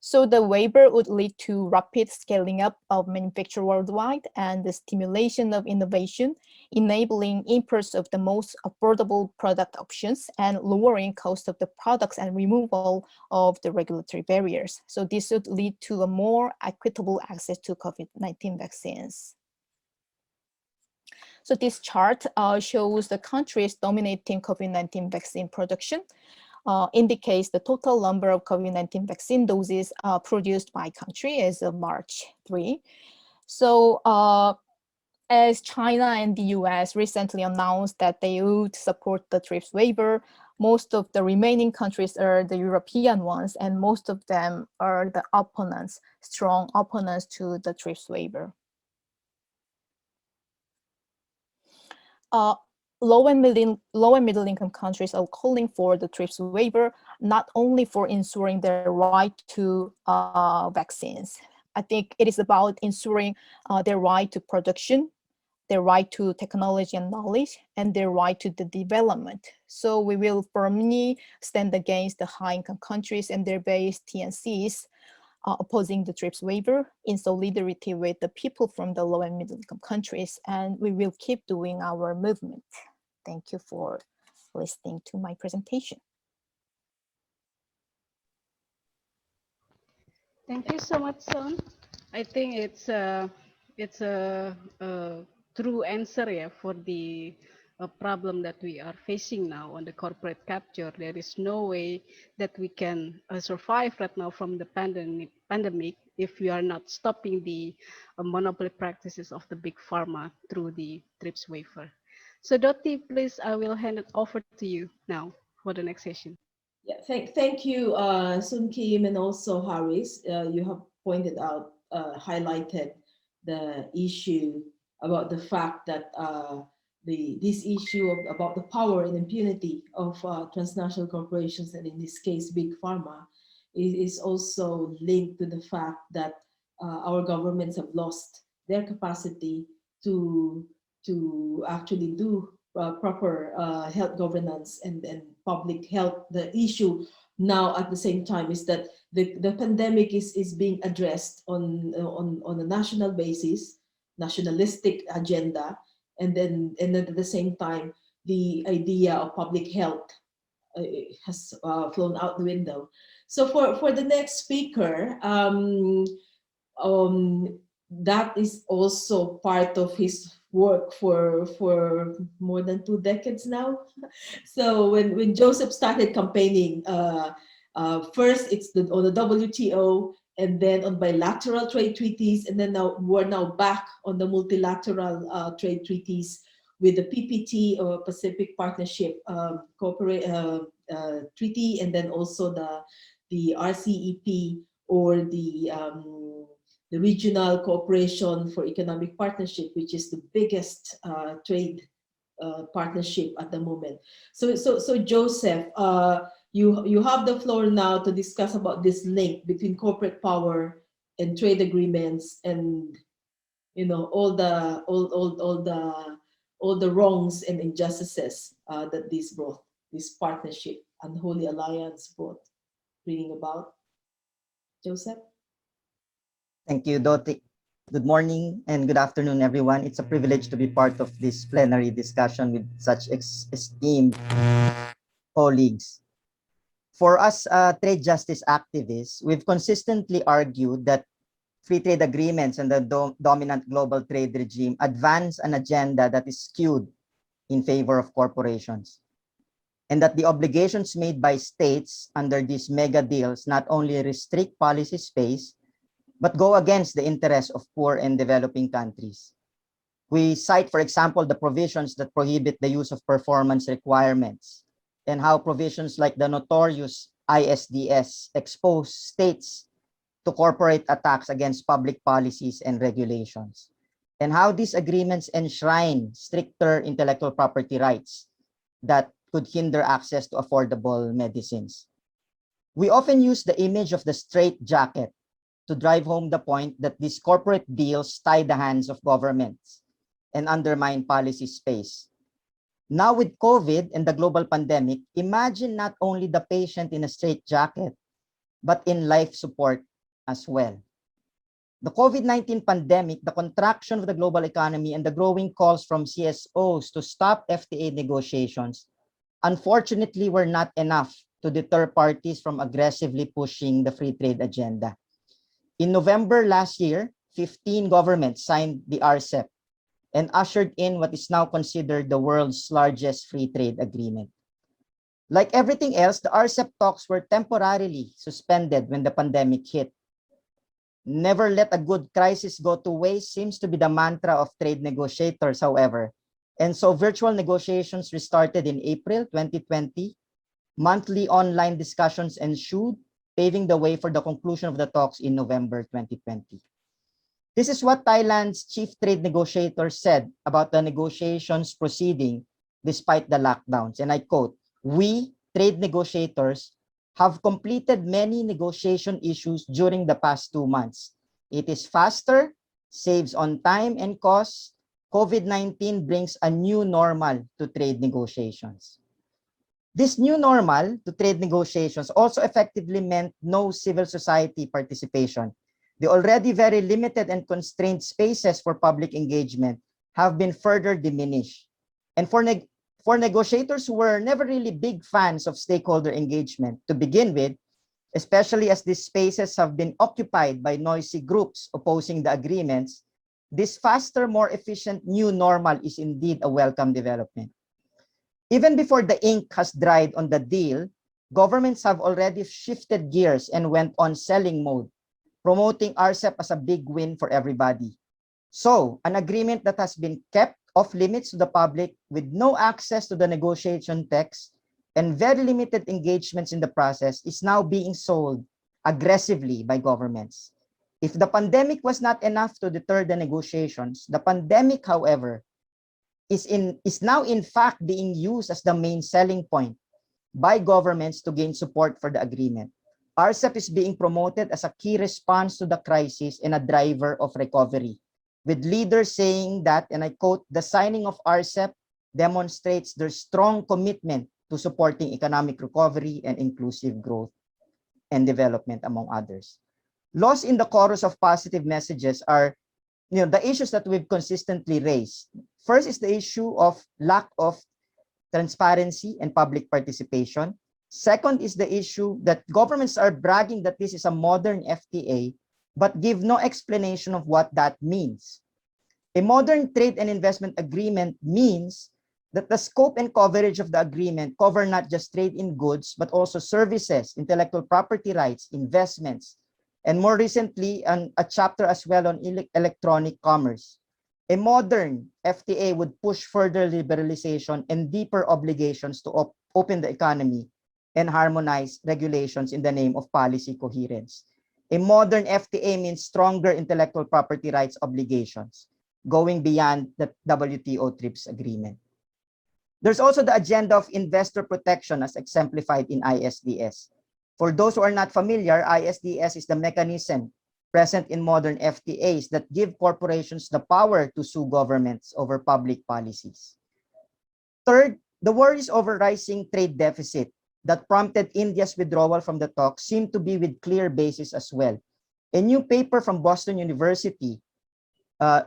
So the waiver would lead to rapid scaling up of manufacture worldwide and the stimulation of innovation, enabling imports of the most affordable product options and lowering cost of the products and removal of the regulatory barriers. So this would lead to a more equitable access to COVID-19 vaccines. So this chart shows the countries dominating COVID-19 vaccine production. Indicates the total number of COVID-19 vaccine doses produced by country as of March 3. So as China and the US recently announced that they would support the TRIPS waiver, most of the remaining countries are the European ones, and most of them are the opponents, strong opponents to the TRIPS waiver. Low and middle income countries are calling for the TRIPS waiver, not only for ensuring their right to vaccines. I think it is about ensuring their right to production, their right to technology and knowledge, and their right to the development. So we will firmly stand against the high-income countries and their base TNCs opposing the TRIPS waiver in solidarity with the people from the low and middle income countries, and we will keep doing our movement. Thank you for listening to my presentation. Thank you so much, Son. I think it's a true answer, yeah, for the problem that we are facing now on the corporate capture. There is no way that we can survive right now from the pandemic if we are not stopping the monopoly practices of the big pharma through the TRIPS waiver. So Dorothy, please, I will hand it over to you now for the next session. Yeah, thank you, Sun Kim, and also Haris. You have pointed out, highlighted the issue about the fact that this issue about the power and impunity of transnational corporations, and in this case, big pharma, is also linked to the fact that our governments have lost their capacity to actually do proper health governance and public health. The issue now at the same time is that the pandemic is being addressed on a national basis, nationalistic agenda, and then at the same time the idea of public health has flown out the window. So for the next speaker, that is also part of his work for more than 2 decades now. So when Joseph started campaigning, first it's on the WTO, and then on bilateral trade treaties, and then we're now back on the multilateral trade treaties with the PPT, or Pacific Partnership Treaty, and then also the RCEP, or the Regional Cooperation for Economic Partnership, which is the biggest trade partnership at the moment. So Joseph, you have the floor now to discuss about this link between corporate power and trade agreements, and all the wrongs and injustices that this partnership, unholy alliance bringing about. Joseph. Thank you, Dorothy. Good morning and good afternoon, everyone. It's a privilege to be part of this plenary discussion with such esteemed colleagues. For us trade justice activists, we've consistently argued that free trade agreements and the dominant global trade regime advance an agenda that is skewed in favor of corporations, and that the obligations made by states under these mega deals not only restrict policy space, but go against the interests of poor and developing countries. We cite, for example, the provisions that prohibit the use of performance requirements, and how provisions like the notorious ISDS expose states to corporate attacks against public policies and regulations, and how these agreements enshrine stricter intellectual property rights that could hinder access to affordable medicines. We often use the image of the straitjacket to drive home the point that these corporate deals tie the hands of governments and undermine policy space. Now with COVID and the global pandemic, imagine not only the patient in a straitjacket, but in life support as well. The COVID-19 pandemic, the contraction of the global economy, and the growing calls from CSOs to stop FTA negotiations, unfortunately, were not enough to deter parties from aggressively pushing the free trade agenda. In November last year, 15 governments signed the RCEP and ushered in what is now considered the world's largest free trade agreement. Like everything else, the RCEP talks were temporarily suspended when the pandemic hit. Never let a good crisis go to waste seems to be the mantra of trade negotiators, however. And so virtual negotiations restarted in April 2020. Monthly online discussions ensued, paving the way for the conclusion of the talks in November 2020. This is what Thailand's chief trade negotiator said about the negotiations proceeding despite the lockdowns. And I quote, "We, trade negotiators, have completed many negotiation issues during the past 2 months. It is faster, saves on time and costs. COVID-19 brings a new normal to trade negotiations." This new normal to trade negotiations also effectively meant no civil society participation. The already very limited and constrained spaces for public engagement have been further diminished. And for negotiators who were never really big fans of stakeholder engagement to begin with, especially as these spaces have been occupied by noisy groups opposing the agreements, this faster, more efficient new normal is indeed a welcome development. Even before the ink has dried on the deal, governments have already shifted gears and went on selling mode, promoting RCEP as a big win for everybody. So, an agreement that has been kept off limits to the public with no access to the negotiation text and very limited engagements in the process is now being sold aggressively by governments. If the pandemic was not enough to deter the negotiations, the pandemic, however, is now in fact being used as the main selling point by governments to gain support for the agreement. RCEP is being promoted as a key response to the crisis and a driver of recovery, with leaders saying that, and I quote, "The signing of RCEP demonstrates their strong commitment to supporting economic recovery and inclusive growth and development," among others. Lost in the chorus of positive messages are the issues that we've consistently raised. First is the issue of lack of transparency and public participation. Second is the issue that governments are bragging that this is a modern FTA, but give no explanation of what that means. A modern trade and investment agreement means that the scope and coverage of the agreement cover not just trade in goods, but also services, intellectual property rights, investments, and more recently, a chapter as well on electronic commerce. A modern FTA would push further liberalization and deeper obligations to open the economy and harmonize regulations in the name of policy coherence. A modern FTA means stronger intellectual property rights obligations, going beyond the WTO TRIPS agreement. There's also the agenda of investor protection as exemplified in ISDS. For those who are not familiar, ISDS is the mechanism present in modern FTAs that give corporations the power to sue governments over public policies. Third, the worries over rising trade deficit that prompted India's withdrawal from the talks seem to be with clear basis as well. A new paper from Boston University,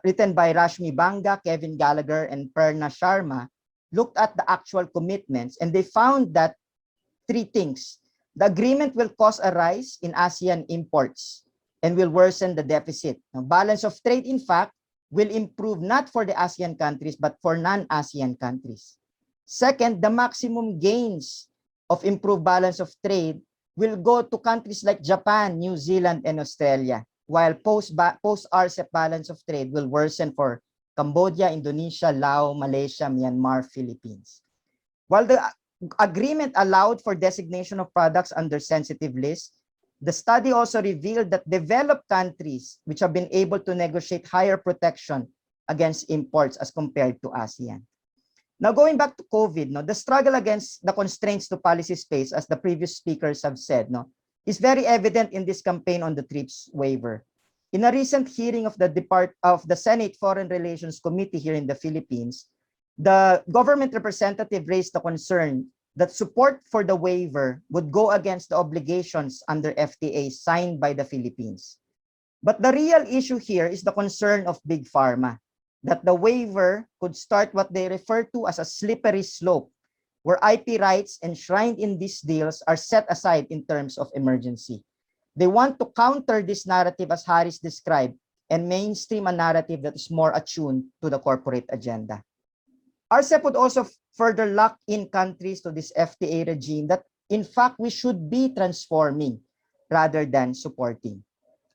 written by Rachmi Banga, Kevin Gallagher, and Perna Sharma, looked at the actual commitments, and they found that three things. The agreement will cause a rise in ASEAN imports and will worsen the deficit. Now, balance of trade, in fact, will improve not for the ASEAN countries, but for non-ASEAN countries. Second, the maximum gains of improved balance of trade will go to countries like Japan, New Zealand, and Australia, while post-RCEP balance of trade will worsen for Cambodia, Indonesia, Laos, Malaysia, Myanmar, Philippines. While the agreement allowed for designation of products under sensitive lists, the study also revealed that developed countries which have been able to negotiate higher protection against imports as compared to ASEAN. Now, going back to COVID, the struggle against the constraints to policy space, as the previous speakers have said, is very evident in this campaign on the TRIPS waiver. In a recent hearing of the Senate Foreign Relations Committee here in the Philippines, the government representative raised the concern that support for the waiver would go against the obligations under FTA signed by the Philippines. But the real issue here is the concern of Big Pharma, that the waiver could start what they refer to as a slippery slope, where IP rights enshrined in these deals are set aside in terms of emergency. They want to counter this narrative, as Harris described, and mainstream a narrative that is more attuned to the corporate agenda. RCEP would also further lock in countries to this FTA regime that, in fact, we should be transforming rather than supporting.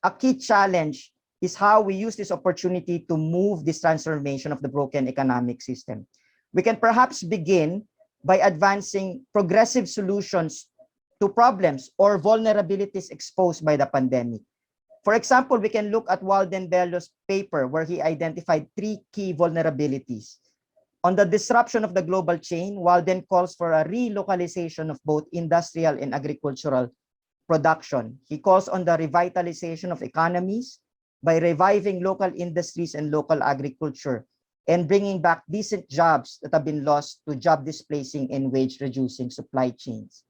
a key challenge is how we use this opportunity to move this transformation of the broken economic system. We can perhaps begin by advancing progressive solutions to problems or vulnerabilities exposed by the pandemic. For example, we can look at Walden Bello's paper where he identified 3 key vulnerabilities. On the disruption of the global chain, Walden calls for a relocalization of both industrial and agricultural production. He calls on the revitalization of economies by reviving local industries and local agriculture and bringing back decent jobs that have been lost to job displacing and wage reducing supply chains.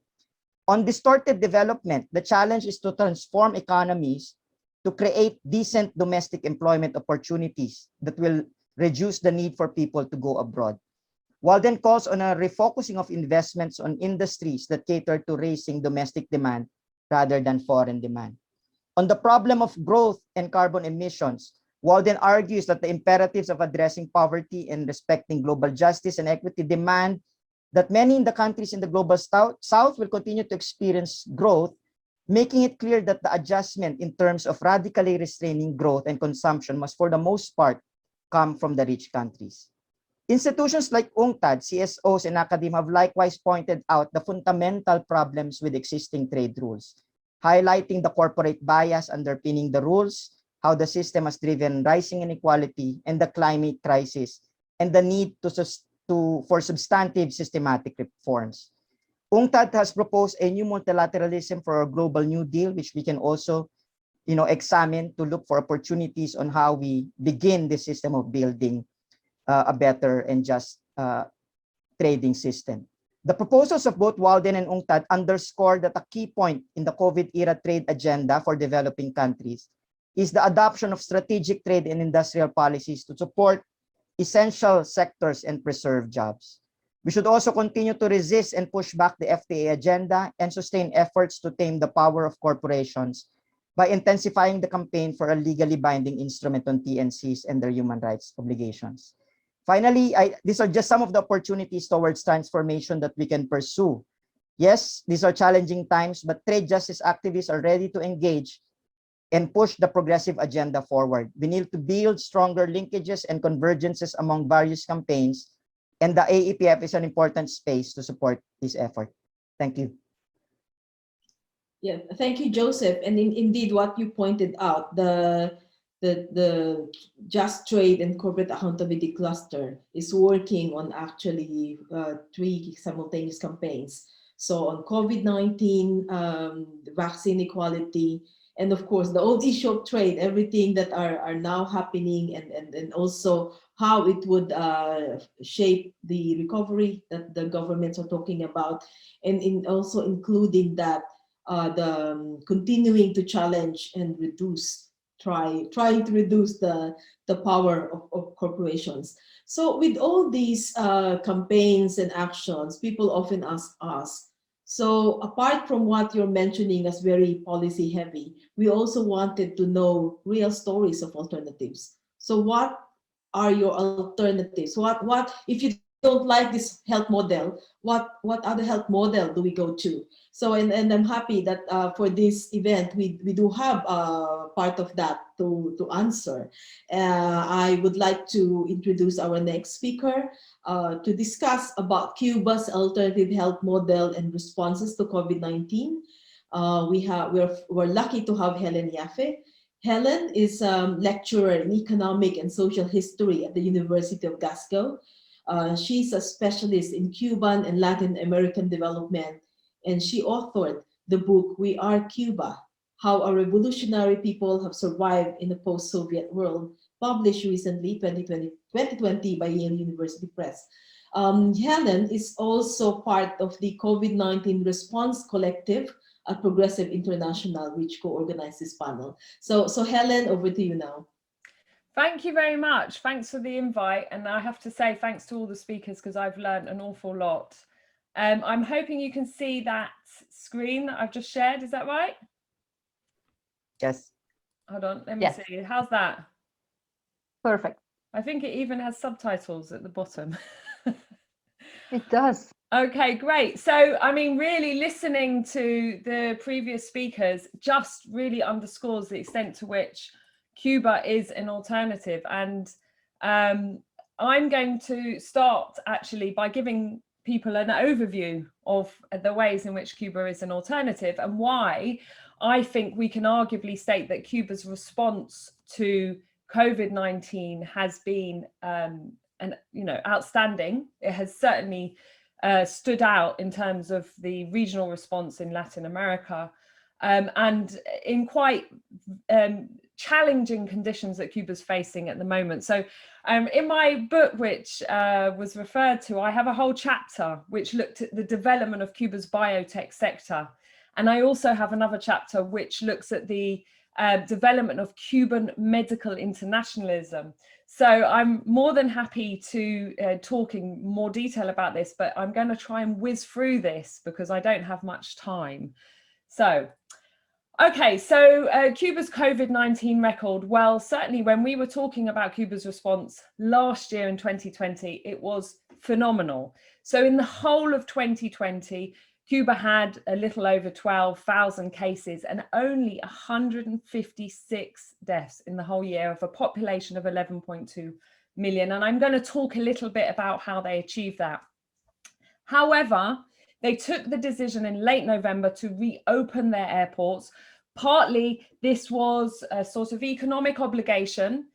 On distorted development, the challenge is to transform economies to create decent domestic employment opportunities that will reduce the need for people to go abroad. Walden calls on a refocusing of investments on industries that cater to raising domestic demand rather than foreign demand. On the problem of growth and carbon emissions, Walden argues that the imperatives of addressing poverty and respecting global justice and equity demand that many in the countries in the global south will continue to experience growth, making it clear that the adjustment in terms of radically restraining growth and consumption must for the most part come from the rich countries. Institutions like UNCTAD, CSOs, and academia have likewise pointed out the fundamental problems with existing trade rules, highlighting the corporate bias underpinning the rules, how the system has driven rising inequality and the climate crisis, and the need for substantive systematic reforms. UNCTAD has proposed a new multilateralism for a global New Deal, which we can also examine to look for opportunities on how we begin the system of building a better and just trading system. The proposals of both Walden and UNCTAD underscore that a key point in the COVID-era trade agenda for developing countries is the adoption of strategic trade and industrial policies to support essential sectors and preserve jobs. We should also continue to resist and push back the FTA agenda and sustain efforts to tame the power of corporations by intensifying the campaign for a legally binding instrument on TNCs and their human rights obligations. Finally, these are just some of the opportunities towards transformation that we can pursue. Yes, these are challenging times, but trade justice activists are ready to engage and push the progressive agenda forward. We need to build stronger linkages and convergences among various campaigns, and the AEPF is an important space to support this effort. Thank you. Yeah, thank you, Joseph. And indeed, what you pointed out, the Just Trade and Corporate Accountability Cluster is working on actually 3 simultaneous campaigns. So on COVID-19, vaccine equality, and of course the old issue of trade, everything that are now happening, and also how it would shape the recovery that the governments are talking about, and also including that continuing to challenge and trying to reduce the power of corporations. So with all these campaigns and actions, people often ask us, so apart from what you're mentioning as very policy heavy, we also wanted to know real stories of alternatives. So what are your alternatives? What if you don't like this health model, what other health model do we go to? So, and I'm happy that for this event, we do have part of that to answer. I would like to introduce our next speaker to discuss about Cuba's alternative health model and responses to COVID-19. We're lucky to have Helen Yaffe. Helen is a lecturer in economic and social history at the University of Glasgow. She's a specialist in Cuban and Latin American development, and she authored the book, We Are Cuba, How a Revolutionary People Have Survived in a Post-Soviet World, published recently, 2020 by Yale University Press. Helen is also part of the COVID-19 Response Collective at Progressive International, which co-organized this panel. So Helen, over to you now. Thank you very much. Thanks for the invite. And I have to say thanks to all the speakers because I've learned an awful lot. I'm hoping you can see that screen that I've just shared. Is that right? Yes. Hold on, let me see. How's that? Perfect. I think it even has subtitles at the bottom. It does. Okay, great. So, I mean, really listening to the previous speakers just really underscores the extent to which Cuba is an alternative. And I'm going to start actually by giving people an overview of the ways in which Cuba is an alternative and why I think we can arguably state that Cuba's response to COVID-19 has been outstanding. It has certainly stood out in terms of the regional response in Latin America and in quite challenging conditions that Cuba's facing at the moment. So in my book, which was referred to, I have a whole chapter which looked at the development of Cuba's biotech sector. And I also have another chapter which looks at the development of Cuban medical internationalism. So I'm more than happy to talk in more detail about this, but I'm going to try and whiz through this because I don't have much time. So, okay, so Cuba's COVID-19 record. Well, certainly when we were talking about Cuba's response last year in 2020, it was phenomenal. So in the whole of 2020, Cuba had a little over 12,000 cases and only 156 deaths in the whole year of a population of 11.2 million. And I'm going to talk a little bit about how they achieved that. However, they took the decision in late November to reopen their airports. Partly, this was a sort of economic obligation.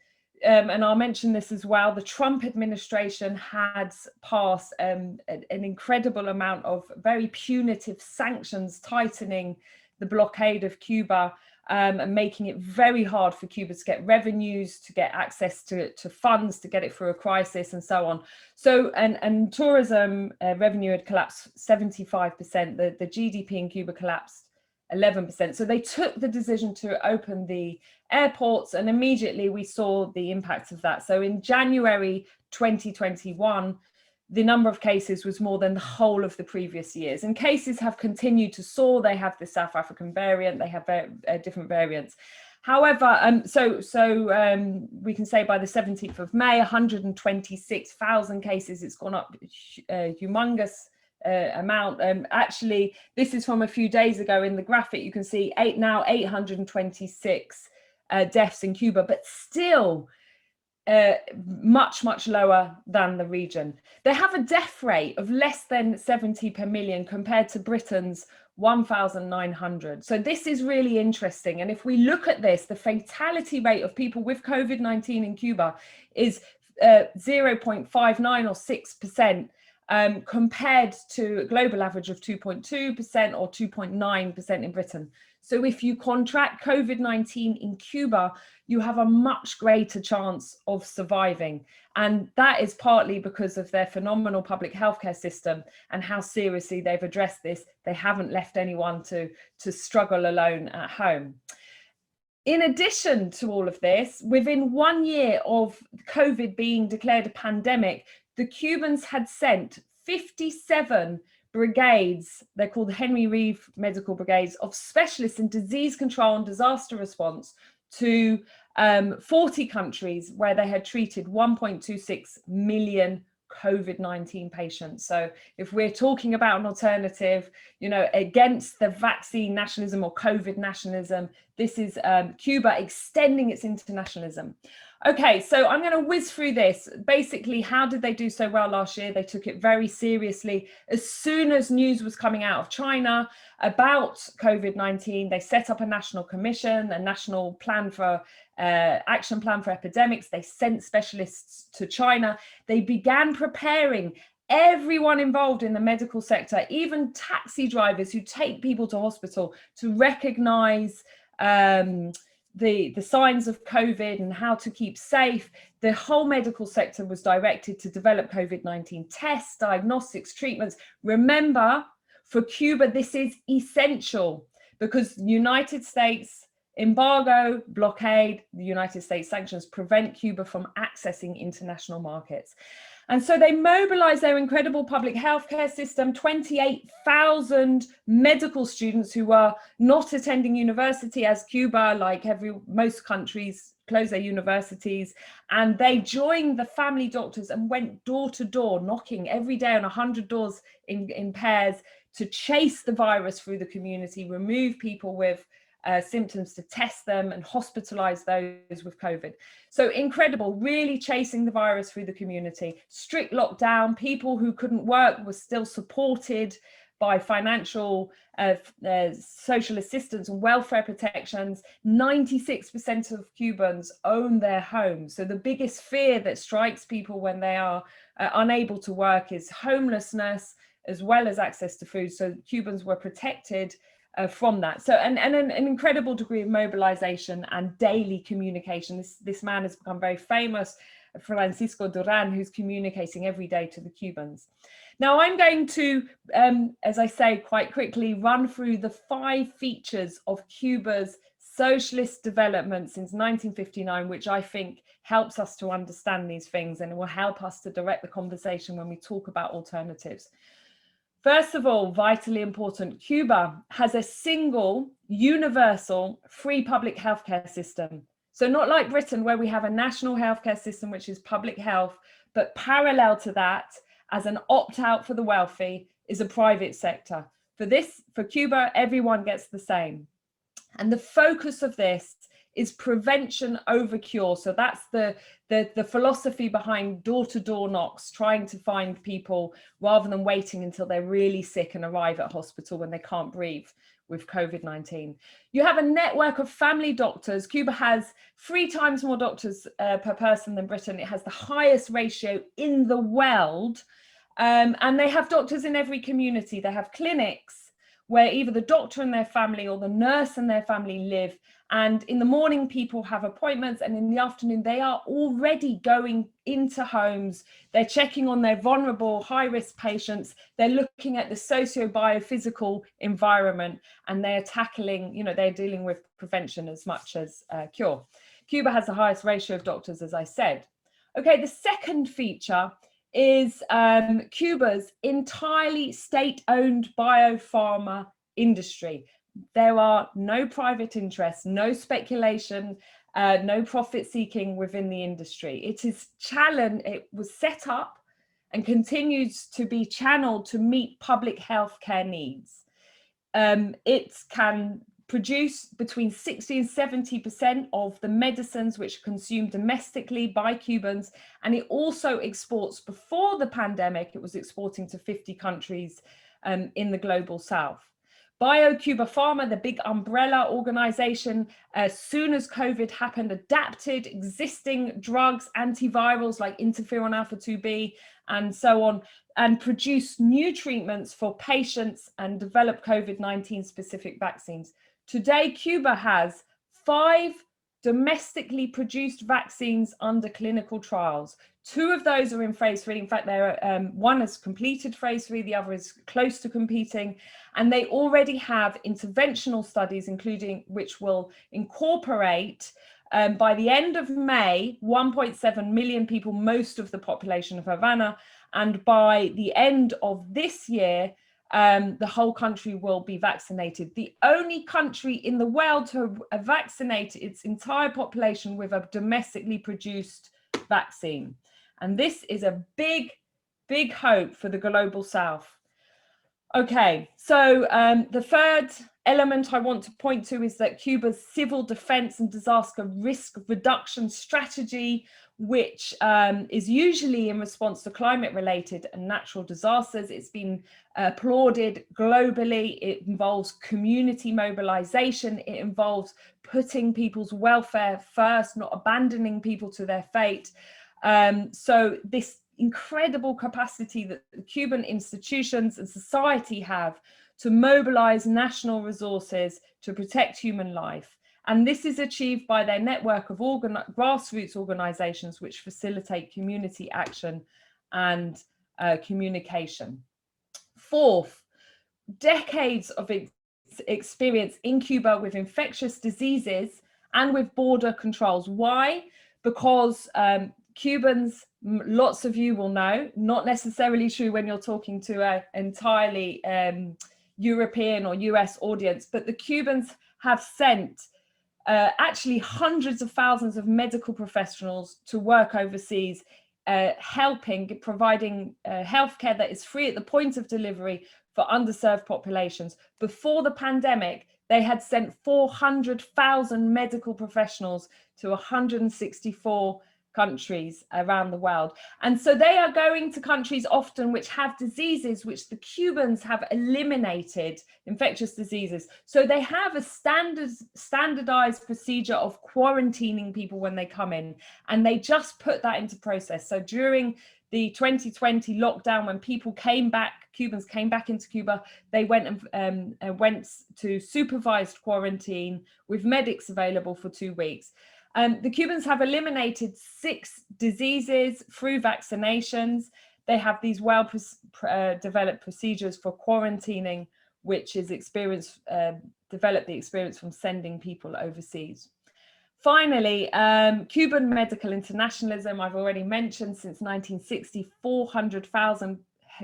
And I'll mention this as well, the Trump administration had passed an incredible amount of very punitive sanctions, tightening the blockade of Cuba and making it very hard for Cuba to get revenues, to get access to funds, to get it through a crisis and so on. So, and tourism revenue had collapsed 75%, the GDP in Cuba collapsed 11%. So they took the decision to open the airports and immediately we saw the impact of that. So in January 2021, the number of cases was more than the whole of the previous years. And cases have continued to soar. They have the South African variant, they have different variants. However, we can say by the 17th of May, 126,000 cases, it's gone up humongous amount. Actually, this is from a few days ago. In the graphic you can see now 826 deaths in Cuba, but still much lower than the region. They have a death rate of less than 70 per million compared to Britain's 1,900. So this is really interesting. And if we look at this, the fatality rate of people with COVID-19 in Cuba is 0.59 or 6%. Compared to a global average of 2.2% or 2.9% in Britain. So if you contract COVID-19 in Cuba, you have a much greater chance of surviving. And that is partly because of their phenomenal public healthcare system and how seriously they've addressed this. They haven't left anyone to struggle alone at home. In addition to all of this, within 1 year of COVID being declared a pandemic, the Cubans had sent 57 brigades, they're called Henry Reeve Medical Brigades, of specialists in disease control and disaster response to 40 countries where they had treated 1.26 million COVID-19 patients. So if we're talking about an alternative, against the vaccine nationalism or COVID nationalism, this is Cuba extending its internationalism. Okay, so I'm going to whiz through this. Basically, how did they do so well last year? They took it very seriously. As soon as news was coming out of China about COVID-19, they set up a national commission, a national plan for action plan for epidemics. They sent specialists to China. They began preparing everyone involved in the medical sector, even taxi drivers who take people to hospital, to recognize the signs of COVID and how to keep safe. The whole medical sector was directed to develop COVID-19 tests, diagnostics, treatments. Remember, for Cuba, this is essential because the United States embargo, blockade, the United States sanctions prevent Cuba from accessing international markets. And so they mobilized their incredible public healthcare system, 28,000 medical students who were not attending university, as Cuba, like most countries, closed their universities. And they joined the family doctors and went door to door, knocking every day on 100 doors in pairs to chase the virus through the community, remove people with symptoms, to test them and hospitalize those with COVID. So incredible, really chasing the virus through the community. Strict lockdown, people who couldn't work were still supported by financial social assistance and welfare protections. 96% of Cubans own their homes. So the biggest fear that strikes people when they are unable to work is homelessness, as well as access to food. So Cubans were protected from that. So and an incredible degree of mobilization and daily communication. This man has become very famous, Francisco Duran, who's communicating every day to the Cubans. Now I'm going to, as I say, quite quickly run through the 5 features of Cuba's socialist development since 1959, which I think helps us to understand these things and will help us to direct the conversation when we talk about alternatives. First of all, vitally important, Cuba has a single, universal, free public healthcare system. So not like Britain, where we have a national healthcare system, which is public health, but parallel to that, as an opt-out for the wealthy, is a private sector. For Cuba, everyone gets the same. And the focus of this is prevention over cure. So that's the philosophy behind door-to-door knocks, trying to find people rather than waiting until they're really sick and arrive at hospital when they can't breathe with COVID-19. You have a network of family doctors. Cuba has 3 times more doctors per person than Britain. It has the highest ratio in the world. And they have doctors in every community. They have clinics where either the doctor and their family or the nurse and their family live. And in the morning, people have appointments, and in the afternoon, they are already going into homes. They're checking on their vulnerable, high-risk patients. They're looking at the socio-biophysical environment, and they're tackling, they're dealing with prevention as much as cure. Cuba has the highest ratio of doctors, as I said. Okay, the second feature is Cuba's entirely state-owned biopharma industry. There are no private interests, no speculation, no profit seeking within the industry. It was set up and continues to be channeled to meet public health care needs. It can produce between 60 and 70% of the medicines which are consumed domestically by Cubans. And it also exports, before the pandemic, it was exporting to 50 countries in the global south. BioCuba Pharma, the big umbrella organization, as soon as COVID happened, adapted existing drugs, antivirals like interferon alpha 2B and so on, and produced new treatments for patients and developed COVID-19 specific vaccines. Today, Cuba has 5 domestically produced vaccines under clinical trials. 2 of those are in phase 3. In fact, one has completed phase 3, the other is close to completing, and they already have interventional studies, including which will incorporate, by the end of May, 1.7 million people, most of the population of Havana, and by the end of this year, the whole country will be vaccinated. The only country in the world to vaccinate its entire population with a domestically produced vaccine. And this is a big, big hope for the global south. Okay, so the third element I want to point to is that Cuba's civil defense and disaster risk reduction strategy, which is usually in response to climate-related and natural disasters. It's been applauded globally. It involves community mobilization. It involves putting people's welfare first, not abandoning people to their fate. So this incredible capacity that the Cuban institutions and society have to mobilize national resources to protect human life. And this is achieved by their network of grassroots organizations which facilitate community action and communication. Fourth, decades of experience in Cuba with infectious diseases and with border controls. Why? Because Cubans lots of you will know, not necessarily true when you're talking to an entirely European or US audience, but the Cubans have sent actually hundreds of thousands of medical professionals to work overseas, providing healthcare that is free at the point of delivery for underserved populations. Before the pandemic, they had sent 400,000 medical professionals to 164 countries around the world. And so they are going to countries often which have diseases which the Cubans have eliminated, infectious diseases. So they have a standardized procedure of quarantining people when they come in, and they just put that into process. So during the 2020 lockdown, when people came back, Cubans came back into Cuba, they went to supervised quarantine with medics available for 2 weeks. The Cubans have eliminated 6 diseases through vaccinations. They have these well-developed procedures for quarantining, which is developed the experience from sending people overseas. Finally, Cuban medical internationalism, I've already mentioned, since 1960, 400,000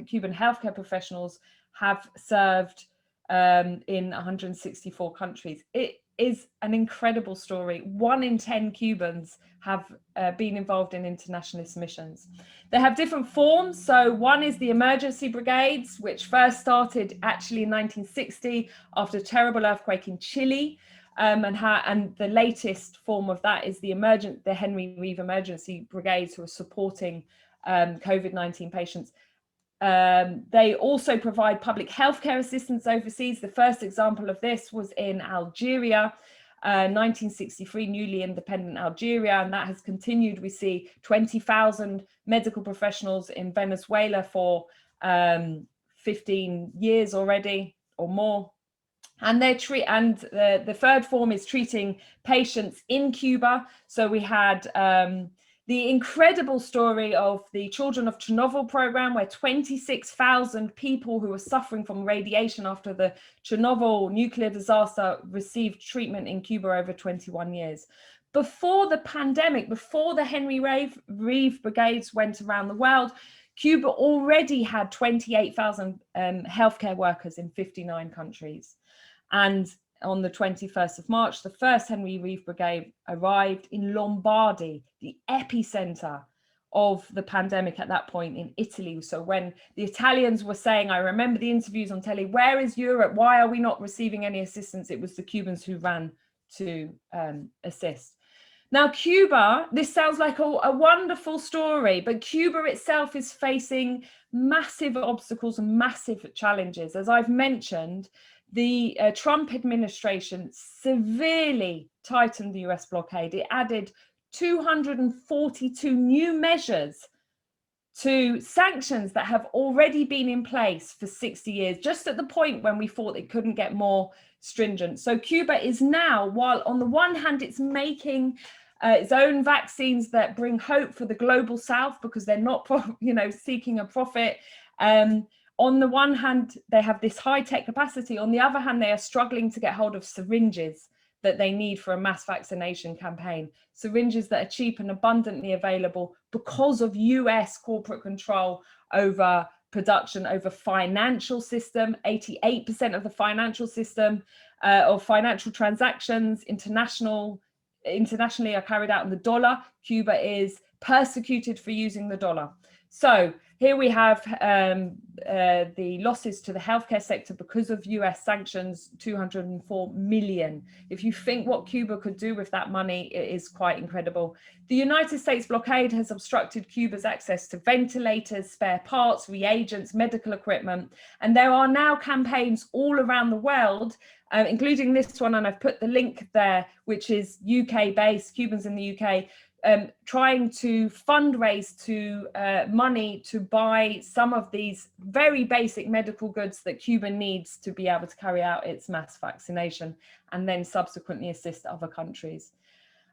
Cuban healthcare professionals have served in 164 countries. It is an incredible story. 1 in 10 Cubans have been involved in internationalist missions. They have different forms. So one is the emergency brigades, which first started actually in 1960 after a terrible earthquake in Chile. And the latest form of that is the Henry Reeve emergency brigades, who are supporting COVID-19 patients. They also provide public healthcare assistance overseas. The first example of this was in Algeria, 1963, newly independent Algeria, and that has continued. We see 20,000 medical professionals in Venezuela for 15 years already or more. And the third form is treating patients in Cuba. So we had the incredible story of the Children of Chernobyl program, where 26,000 people who were suffering from radiation after the Chernobyl nuclear disaster received treatment in Cuba over 21 years. Before the pandemic, before the Henry Reeve brigades went around the world, Cuba already had 28,000 healthcare workers in 59 countries. And on the 21st of March, the first Henry Reeve Brigade arrived in Lombardy, the epicenter of the pandemic at that point in Italy. So when the Italians were saying, I remember the interviews on telly, where is Europe? Why are we not receiving any assistance? It was the Cubans who ran to assist. Now, Cuba, this sounds like a wonderful story, but Cuba itself is facing massive obstacles and massive challenges. As I've mentioned, the Trump administration severely tightened the US blockade. It added 242 new measures to sanctions that have already been in place for 60 years, just at the point when we thought it couldn't get more stringent. So Cuba is now, while on the one hand it's making its own vaccines that bring hope for the global South, because they're not seeking a profit, on the one hand, they have this high-tech capacity. On the other hand, they are struggling to get hold of syringes that they need for a mass vaccination campaign. Syringes that are cheap and abundantly available because of US corporate control over production, over financial system. 88% of the financial system of financial transactions internationally are carried out in the dollar. Cuba is persecuted for using the dollar. So here we have the losses to the healthcare sector because of US sanctions, 204 million. If you think what Cuba could do with that money, it is quite incredible. The United States blockade has obstructed Cuba's access to ventilators, spare parts, reagents, medical equipment. And there are now campaigns all around the world, including this one, and I've put the link there, which is UK-based, Cubans in the UK, trying to fundraise to money to buy some of these very basic medical goods that Cuba needs to be able to carry out its mass vaccination and then subsequently assist other countries.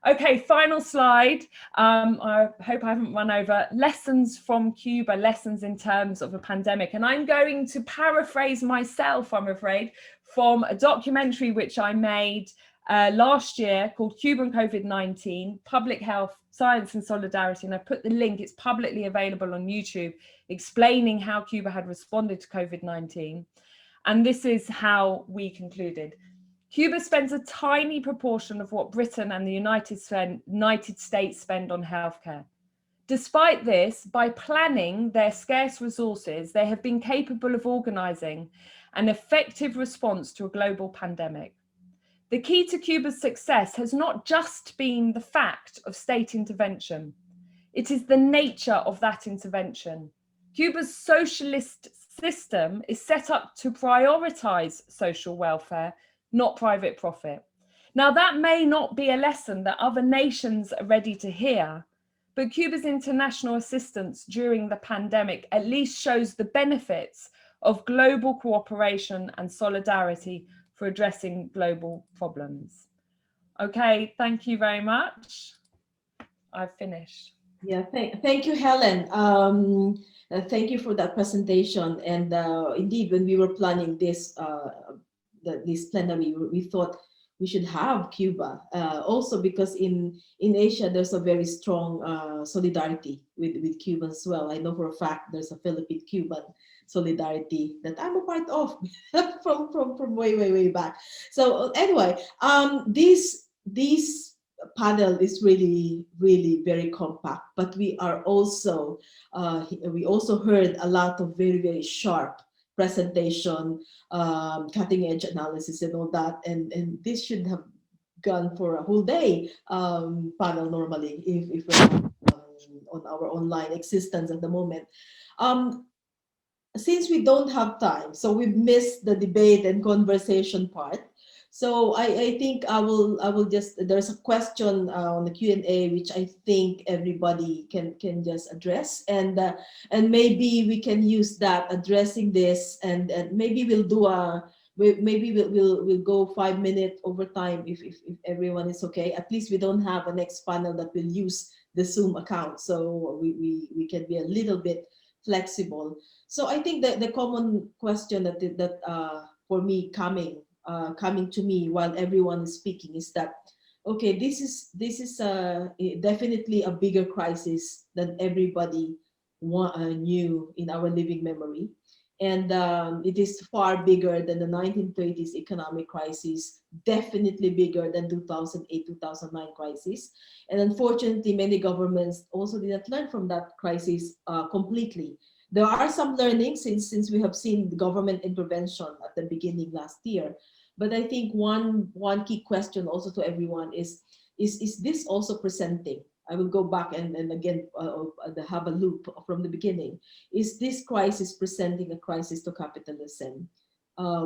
Okay, final slide. I hope I haven't run over. Lessons from Cuba, lessons in terms of a pandemic. And I'm going to paraphrase myself, I'm afraid, from a documentary which I made last year called Cuban COVID-19, Public Health, Science and Solidarity. And I put the link, it's publicly available on YouTube, explaining how Cuba had responded to COVID-19. And this is how we concluded. Cuba spends a tiny proportion of what Britain and the United States spend on healthcare. Despite this, by planning their scarce resources, they have been capable of organizing an effective response to a global pandemic. The key to Cuba's success has not just been the fact of state intervention. It is the nature of that intervention. Cuba's socialist system is set up to prioritize social welfare, not private profit. Now, that may not be a lesson that other nations are ready to hear, but Cuba's international assistance during the pandemic at least shows the benefits of global cooperation and solidarity for addressing global problems. Okay, thank you very much. I've finished. Yeah, thank you, Helen. Thank you for that presentation. And indeed, when we were planning this this plenary, we thought we should have Cuba. Also because in Asia, there's a very strong solidarity with Cubans as well. I know for a fact there's a Philippine-Cuban solidarity that I'm a part of from way back. So anyway, this panel is really very compact, but we are also we also heard a lot of very sharp presentation, cutting edge analysis and all that, and this should have gone for a whole day panel normally if we're on our online existence at the moment. Since we don't have time, so we've missed the debate and conversation part. So I think I will just, there's a question on the Q&A which I think everybody can just address, and maybe we can use that addressing this, and maybe we'll do we'll go 5 minutes over time if everyone is okay. At least we don't have a next panel that will use the Zoom account, so we can be a little bit flexible. So I think that the common question that for me coming to me while everyone is speaking is that, okay, this is definitely a bigger crisis than everybody knew in our living memory, and it is far bigger than the 1930s economic crisis, definitely bigger than 2008-2009 crisis, and unfortunately many governments also did not learn from that crisis completely. There are some learnings since we have seen the government intervention at the beginning last year. But I think one key question also to everyone is this also presenting? I will go back and again have a loop from the beginning. Is this crisis presenting a crisis to capitalism?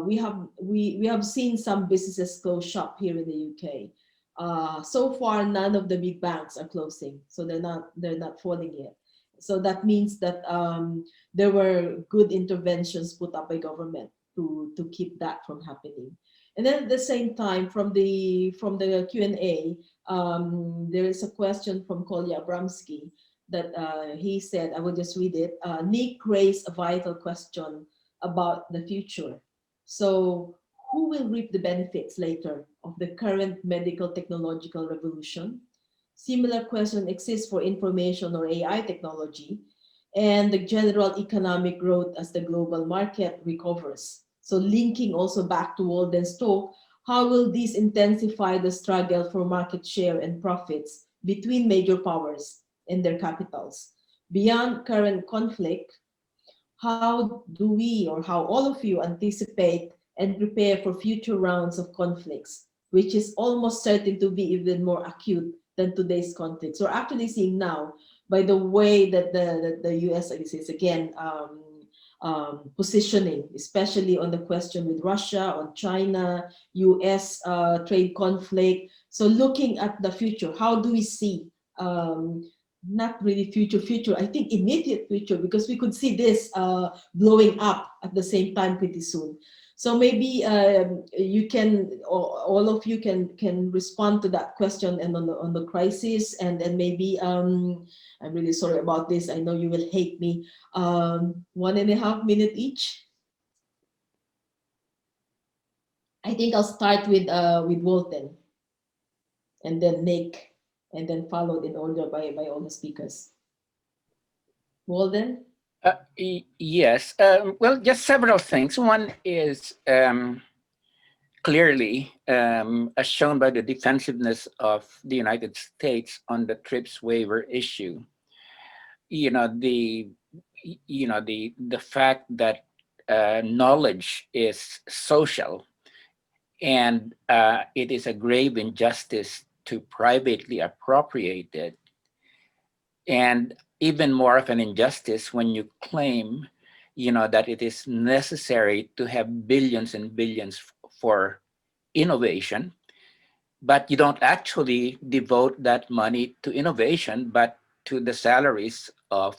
We have seen some businesses close shop here in the UK. So far, none of the big banks are closing, so they're not falling yet. So that means that there were good interventions put up by government to keep that from happening. And then at the same time, from the Q&A, there is a question from Kolya Abramsky that he said, I will just read it. Nick raised a vital question about the future. So who will reap the benefits later of the current medical technological revolution? Similar question exists for information or AI technology and the general economic growth as the global market recovers. So linking also back to Walden's talk, how will this intensify the struggle for market share and profits between major powers and their capitals? Beyond current conflict, how do we, or how all of you, anticipate and prepare for future rounds of conflicts, which is almost certain to be even more acute than today's conflicts? We're actually seeing now, by the way that the US is again positioning, especially on the question with Russia, on China, US trade conflict. So looking at the future, how do we see, not really future, I think immediate future, because we could see this blowing up at the same time pretty soon. So maybe you can, all of you can respond to that question and on the crisis, and then maybe I'm really sorry about this. I know you will hate me. 1.5 minutes each. I think I'll start with Walden. and then Nick, and then followed in order by all the speakers. Walden? Yes. Well, just several things. One is clearly, as shown by the defensiveness of the United States on the TRIPS waiver issue. The fact that knowledge is social, and it is a grave injustice to privately appropriate it, and even more of an injustice when you claim, that it is necessary to have billions and billions for innovation, but you don't actually devote that money to innovation, but to the salaries of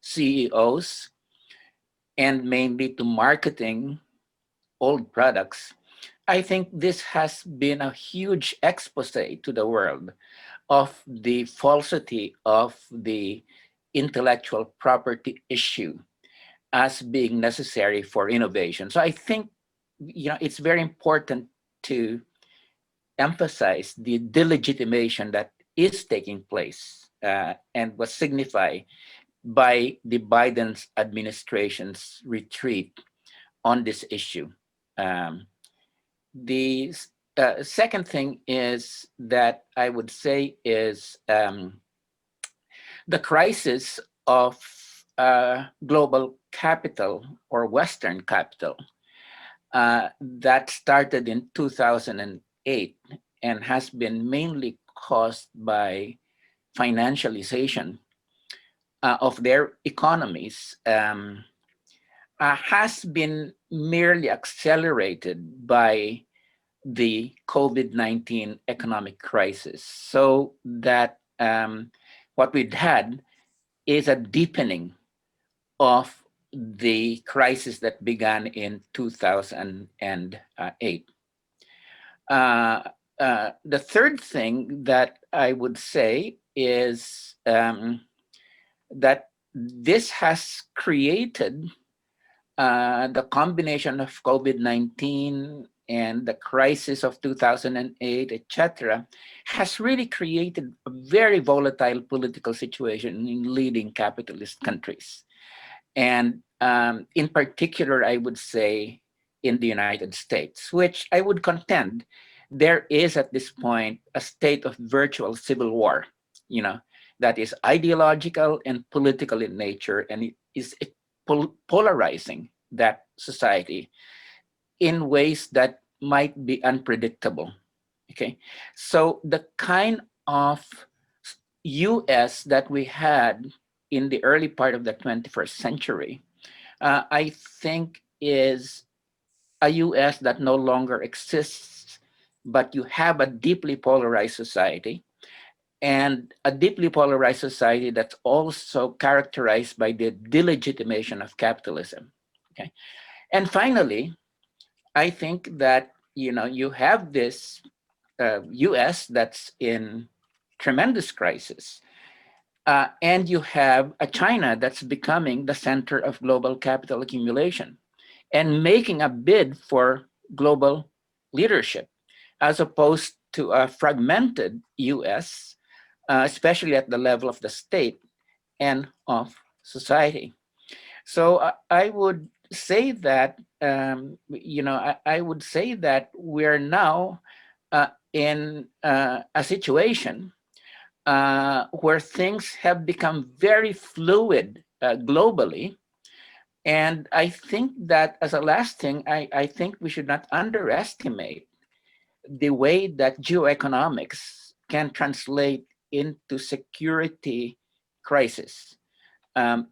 CEOs, and mainly to marketing old products. I think this has been a huge expose to the world of the falsity of the intellectual property issue as being necessary for innovation. So I think, it's very important to emphasize the delegitimation that is taking place and was signified by the Biden's administration's retreat on this issue. The second thing is that I would say is the crisis of global capital or Western capital that started in 2008 and has been mainly caused by financialization of their economies has been merely accelerated by the COVID-19 economic crisis, so that what we've had is a deepening of the crisis that began in 2008. The third thing that I would say is that this has created the combination of COVID-19 and the crisis of 2008, etc., has really created a very volatile political situation in leading capitalist countries. And in particular, I would say in the United States, which I would contend there is at this point a state of virtual civil war, that is ideological and political in nature, and it is polarizing that society in ways that might be unpredictable. Okay, so the kind of US that we had in the early part of the 21st century, I think is a US that no longer exists, but you have a deeply polarized society, and a deeply polarized society that's also characterized by the delegitimation of capitalism. Okay, and finally, I think that you have this US that's in tremendous crisis, and you have a China that's becoming the center of global capital accumulation and making a bid for global leadership, as opposed to a fragmented US, especially at the level of the state and of society. So I would say that, I would say that we're now in a situation where things have become very fluid globally. And I think that as a last thing, I think we should not underestimate the way that geoeconomics can translate into security crisis,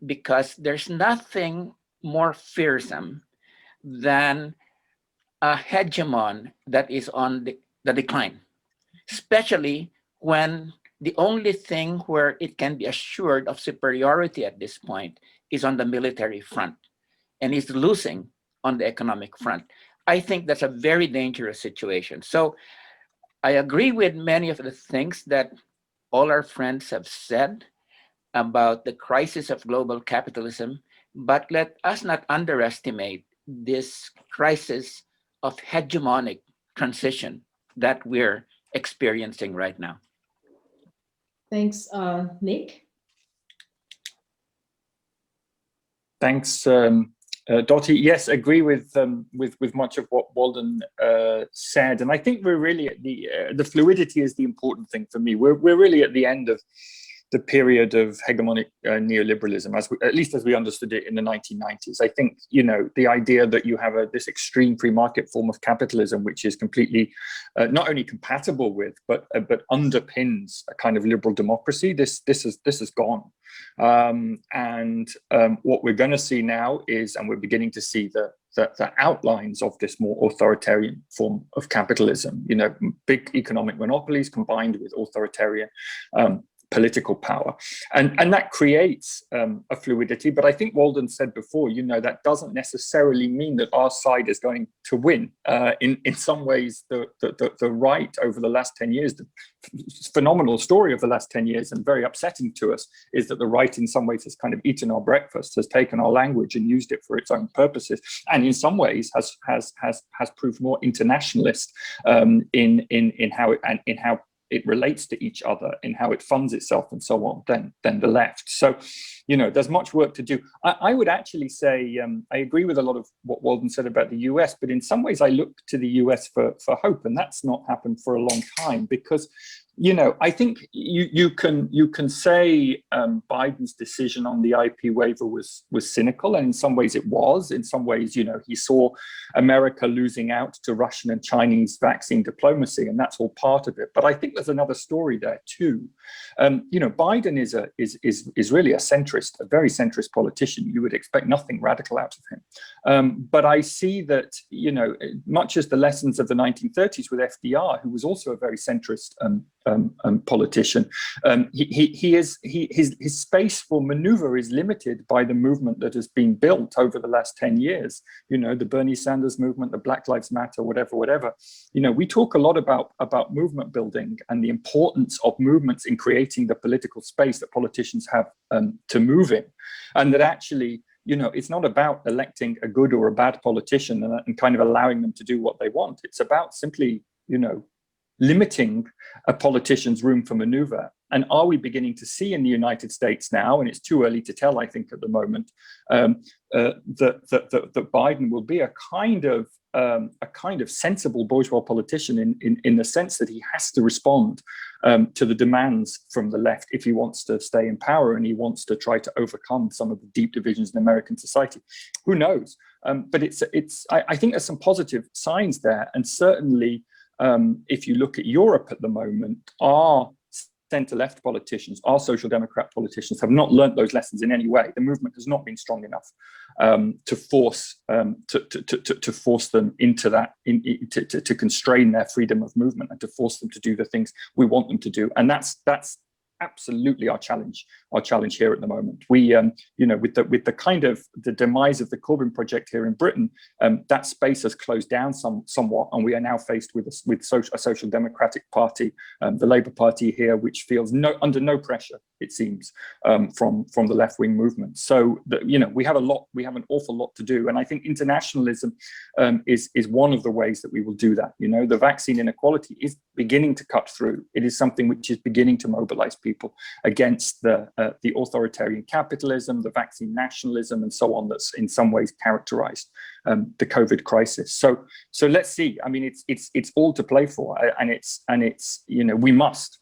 because there's nothing more fearsome than a hegemon that is on the decline, especially when the only thing where it can be assured of superiority at this point is on the military front, and is losing on the economic front. I think that's a very dangerous situation. So I agree with many of the things that all our friends have said about the crisis of global capitalism, but let us not underestimate this crisis of hegemonic transition that we're experiencing right now. Thanks, Nick. Thanks, Dottie. Yes, agree with much of what Walden said, and I think we're really at the fluidity is the important thing for me. We're really at the end of the period of hegemonic neoliberalism, at least as we understood it in the 1990s. I think, you know, the idea that you have this extreme free market form of capitalism, which is completely not only compatible with, but underpins a kind of liberal democracy, this is gone. What we're going to see now is, and we're beginning to see the outlines of this more authoritarian form of capitalism, you know, big economic monopolies combined with authoritarian political power, and that creates a fluidity. But I think Walden said before, you know, that doesn't necessarily mean that our side is going to win. In some ways, the right over the last 10 years, the phenomenal story of the last 10 years, and very upsetting to us, is that the right in some ways has kind of eaten our breakfast, has taken our language and used it for its own purposes, and in some ways has proved more internationalist in how it relates to each other, in how it funds itself and so on, than the left. So, you know, there's much work to do. I would actually say, I agree with a lot of what Walden said about the US, but in some ways I look to the US for hope, and that's not happened for a long time, because, you know, I think you can say Biden's decision on the IP waiver was cynical, and in some ways it was. In some ways, you know, he saw America losing out to Russian and Chinese vaccine diplomacy, and that's all part of it. But I think there's another story there too. You know, Biden is really a centrist, a very centrist politician. You would expect nothing radical out of him. But I see that, you know, much as the lessons of the 1930s with FDR, who was also a very centrist politician, his space for maneuver is limited by the movement that has been built over the last 10 years. You know, the Bernie Sanders movement, the Black Lives Matter, whatever. You know, we talk a lot about movement building and the importance of movements in creating the political space that politicians have to move in, and that actually, you know, it's not about electing a good or a bad politician and kind of allowing them to do what they want. It's about simply, you know, limiting a politician's room for maneuver. And are we beginning to see in the United States now, and it's too early to tell, I think, at the moment, that Biden will be a kind of sensible bourgeois politician in the sense that he has to respond to the demands from the left if he wants to stay in power and he wants to try to overcome some of the deep divisions in American society. Who knows? But I think there's some positive signs there, and certainly. If you look at Europe at the moment, our centre-left politicians, our social democrat politicians have not learnt those lessons in any way. The movement has not been strong enough to force them into that, to constrain their freedom of movement and to force them to do the things we want them to do. And that's absolutely our challenge here at the moment. We, you know, with the kind of the demise of the Corbyn project here in Britain, that space has closed down somewhat, and we are now faced with a social democratic party, the Labour Party here, which feels under no pressure, it seems, from the left-wing movement. So, you know, we have an awful lot to do, and I think internationalism is one of the ways that we will do that. You know, the vaccine inequality is beginning to cut through. It is something which is beginning to mobilize people against the authoritarian capitalism, the vaccine nationalism, and so on, that's in some ways characterized the COVID crisis. So let's see. I mean, it's all to play for, and it's you know, we must,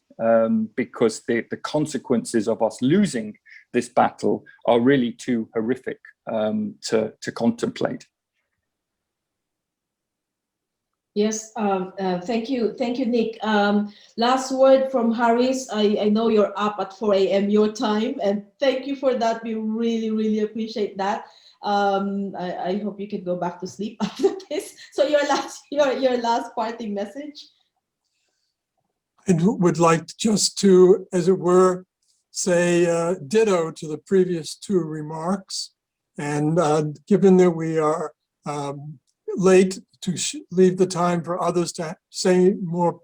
because the consequences of us losing this battle are really too horrific to contemplate. Yes, thank you, Nick. Last word from Haris. I know you're up at 4 a.m. your time, and thank you for that. We really appreciate that. I hope you can go back to sleep after this. So your last parting message. I would like just to, as it were, say ditto to the previous two remarks. And given that we are late to leave the time for others to say more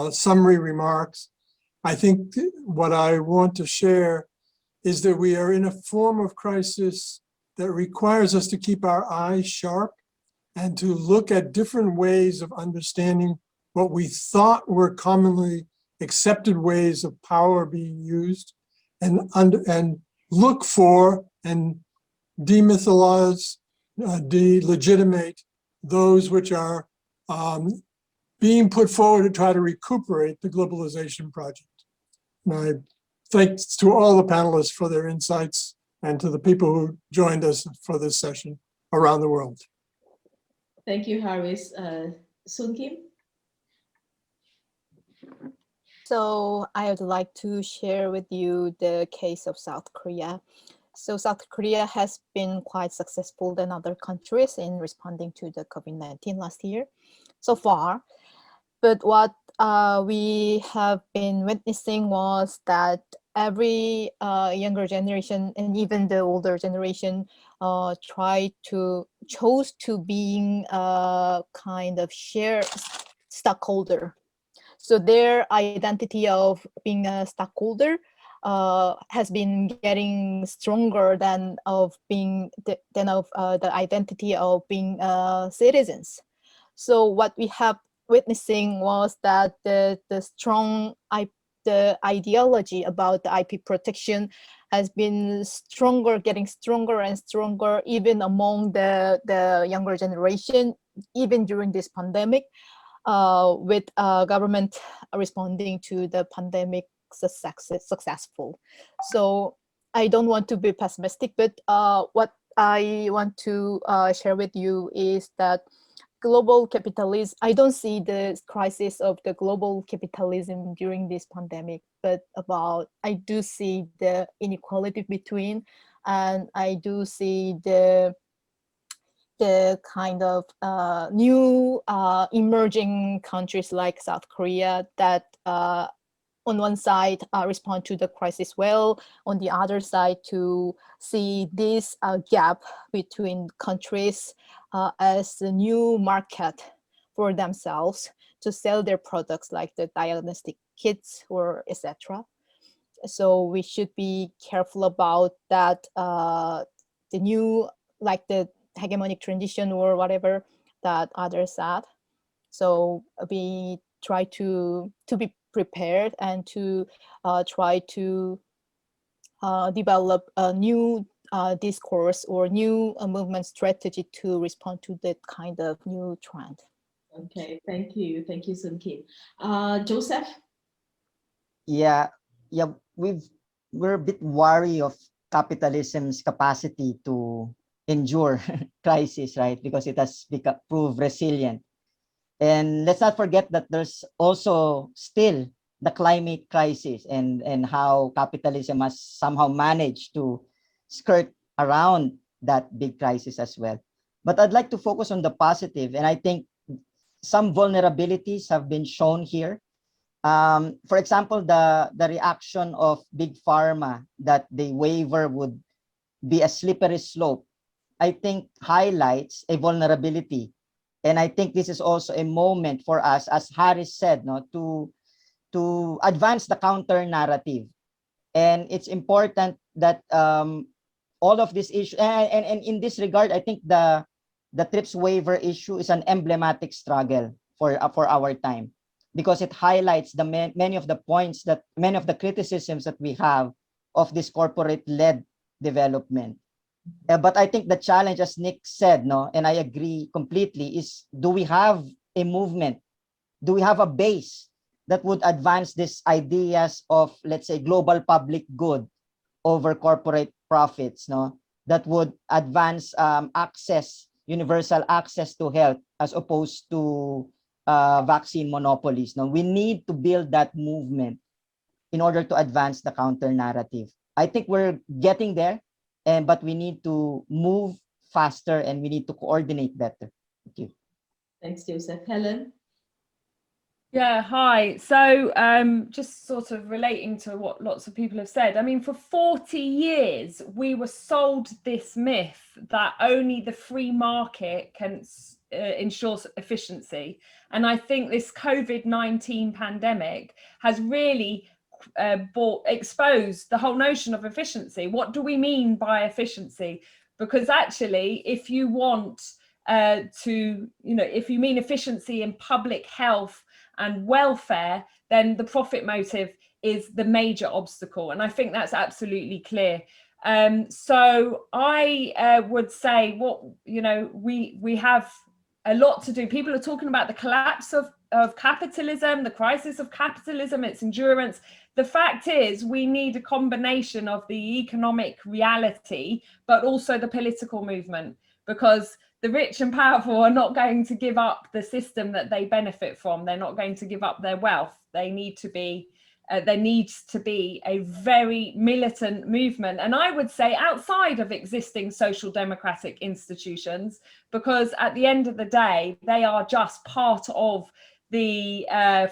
summary remarks, I think what I want to share is that we are in a form of crisis that requires us to keep our eyes sharp and to look at different ways of understanding what we thought were commonly accepted ways of power being used, and look for and demythologize, delegitimate those which are being put forward to try to recuperate the globalization project. And I thanks to all the panelists for their insights and to the people who joined us for this session around the world. Thank you, Harris. Soon Kim? So I would like to share with you the case of South Korea. So South Korea has been quite successful than other countries in responding to the COVID-19 last year so far. But what we have been witnessing was that every younger generation and even the older generation chose to being a kind of share stockholder. So their identity of being a stockholder has been getting stronger than of the identity of being citizens. So what we have witnessing was that the ideology about the IP protection has been getting stronger and stronger, even among the younger generation, even during this pandemic, with government responding to the pandemic successful. So I don't want to be pessimistic, but what I want to share with you is that global capitalism, I don't see the crisis of the global capitalism during this pandemic, but I do see the inequality between, and I do see the kind of new emerging countries like South Korea that on one side respond to the crisis well, on the other side to see this gap between countries as a new market for themselves to sell their products like the diagnostic kits or etc. So we should be careful about that, the new, like the hegemonic transition or whatever that others said. So we try to be prepared and to try to develop a new discourse or new movement strategy to respond to that kind of new trend. Okay, thank you, Soon Kim. Joseph? Yeah, we're a bit wary of capitalism's capacity to endure crisis, right? Because it has proved resilient. And let's not forget that there's also still the climate crisis and how capitalism has somehow managed to skirt around that big crisis as well. But I'd like to focus on the positive, and I think some vulnerabilities have been shown here. For example, the reaction of Big Pharma that the waiver would be a slippery slope, I think highlights a vulnerability. And I think this is also a moment for us, as Harris said, to advance the counter narrative. And it's important that all of this issue, and in this regard, I think the TRIPS waiver issue is an emblematic struggle for our time, because it highlights many of the points many of the criticisms that we have of this corporate-led development. But I think the challenge, as Nick said, and I agree completely, is do we have a movement? Do we have a base that would advance these ideas of, let's say, global public good over corporate profits, that would advance universal access to health as opposed to vaccine monopolies? We need to build that movement in order to advance the counter narrative. I think we're getting there, but we need to move faster and we need to coordinate better. Thank you. Thanks, Joseph. Helen? Yeah, hi. So just sort of relating to what lots of people have said, I mean, for 40 years, we were sold this myth that only the free market can ensure efficiency. And I think this COVID-19 pandemic has really exposed the whole notion of efficiency. What do we mean by efficiency? Because actually, if you want if you mean efficiency in public health and welfare, then the profit motive is the major obstacle. And I think that's absolutely clear. So I would say we have a lot to do. People are talking about the collapse of capitalism, the crisis of capitalism, its endurance. The fact is, we need a combination of the economic reality, but also the political movement, because the rich and powerful are not going to give up the system that they benefit from. They're not going to give up their wealth. They need to be there needs to be a very militant movement, and I would say outside of existing social democratic institutions, because at the end of the day, they are just part of the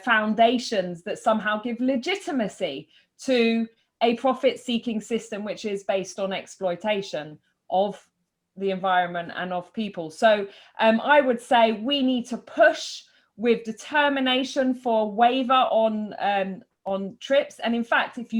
foundations that somehow give legitimacy to a profit-seeking system which is based on exploitation of the environment and of people. So I would say we need to push with determination for a waiver on TRIPS. And in fact, if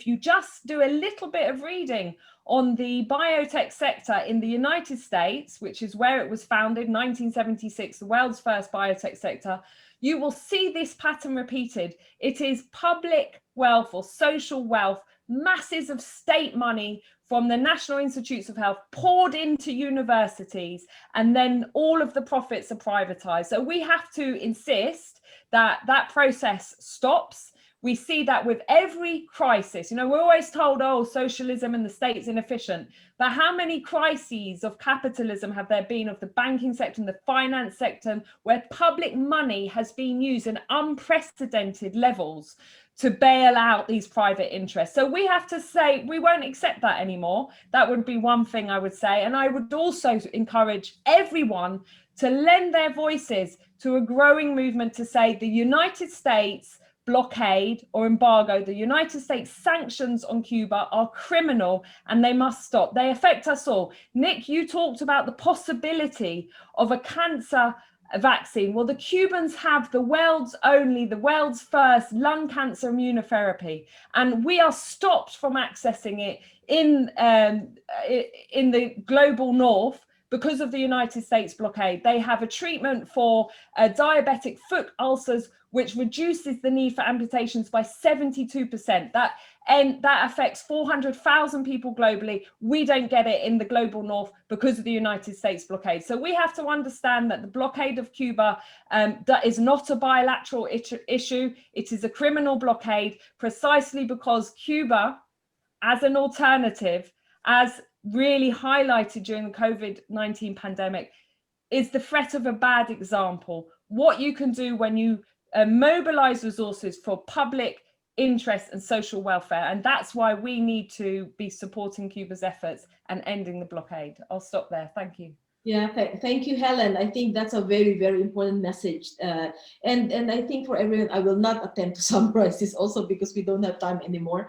you just do a little bit of reading on the biotech sector in the United States, which is where it was founded, 1976, the world's first biotech sector, you will see this pattern repeated. It is public wealth or social wealth, masses of state money from the National Institutes of Health poured into universities, and then all of the profits are privatized. So we have to insist that that process stops. We see that with every crisis. You know, we're always told, oh, socialism and the state's inefficient. But how many crises of capitalism have there been, of the banking sector and the finance sector, where public money has been used in unprecedented levels to bail out these private interests? So we have to say we won't accept that anymore. That would be one thing I would say. And I would also encourage everyone to lend their voices to a growing movement to say the United States blockade or embargo, the United States sanctions on Cuba are criminal and they must stop. They affect us all. Nick, you talked about the possibility of a cancer vaccine. Well, the Cubans have the world's first lung cancer immunotherapy, and we are stopped from accessing it in the global north because of the United States blockade. They have a treatment for diabetic foot ulcers, which reduces the need for amputations by 72%. That affects 400,000 people globally. We don't get it in the global north because of the United States blockade. So we have to understand that the blockade of Cuba that is not a bilateral issue. It is a criminal blockade, precisely because Cuba, as an alternative, as really highlighted during the COVID-19 pandemic, is the threat of a bad example. What you can do when you mobilize resources for public interest and social welfare. And that's why we need to be supporting Cuba's efforts and ending the blockade. I'll stop there. Thank you. Yeah, thank you, Helen. I think that's a very, very important message. And I think for everyone, I will not attempt to summarize this also because we don't have time anymore.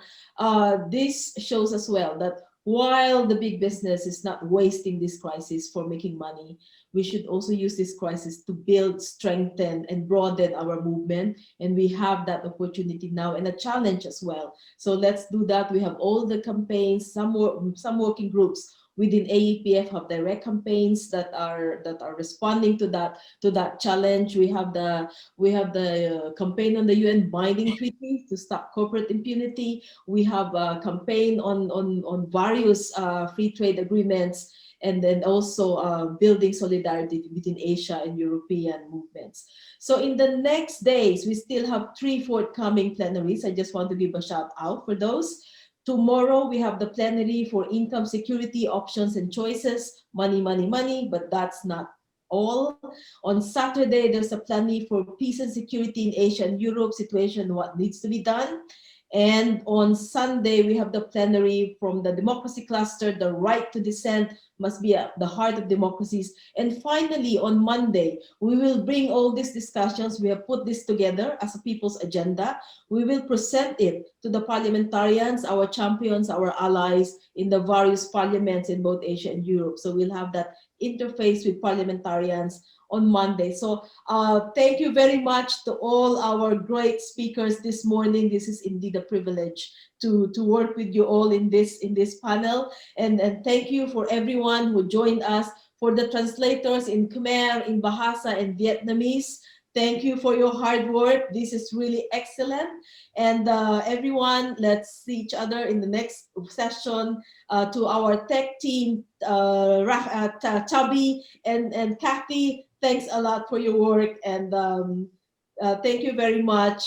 This shows as well that while the big business is not wasting this crisis for making money, we should also use this crisis to build, strengthen, and broaden our movement. And we have that opportunity now and a challenge as well. So let's do that. We have all the campaigns, some working groups within AEPF have direct campaigns that are responding to that challenge. We have the campaign on the UN binding treaty to stop corporate impunity. We have a campaign on various free trade agreements, and then also building solidarity between Asia and European movements. So in the next days, we still have 3 forthcoming plenaries. I just want to give a shout out for those. Tomorrow, we have the plenary for income security options and choices, money, money, money, but that's not all. On Saturday, there's a plenary for peace and security in Asia and Europe situation, what needs to be done. And on Sunday, we have the plenary from the democracy cluster, the right to dissent must be at the heart of democracies. And finally, on Monday, we will bring all these discussions. We have put this together as a people's agenda. We will present it to the parliamentarians, our champions, our allies in the various parliaments in both Asia and Europe. So we'll have that interface with parliamentarians on Monday. So thank you very much to all our great speakers this morning. This is indeed a privilege to work with you all in this panel. And thank you for everyone who joined us, for the translators in Khmer, in Bahasa, and Vietnamese. Thank you for your hard work. This is really excellent. And everyone, let's see each other in the next session. To our tech team, Chubby and Kathy, thanks a lot for your work. And thank you very much.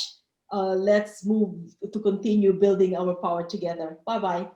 Let's move to continue building our power together. Bye-bye.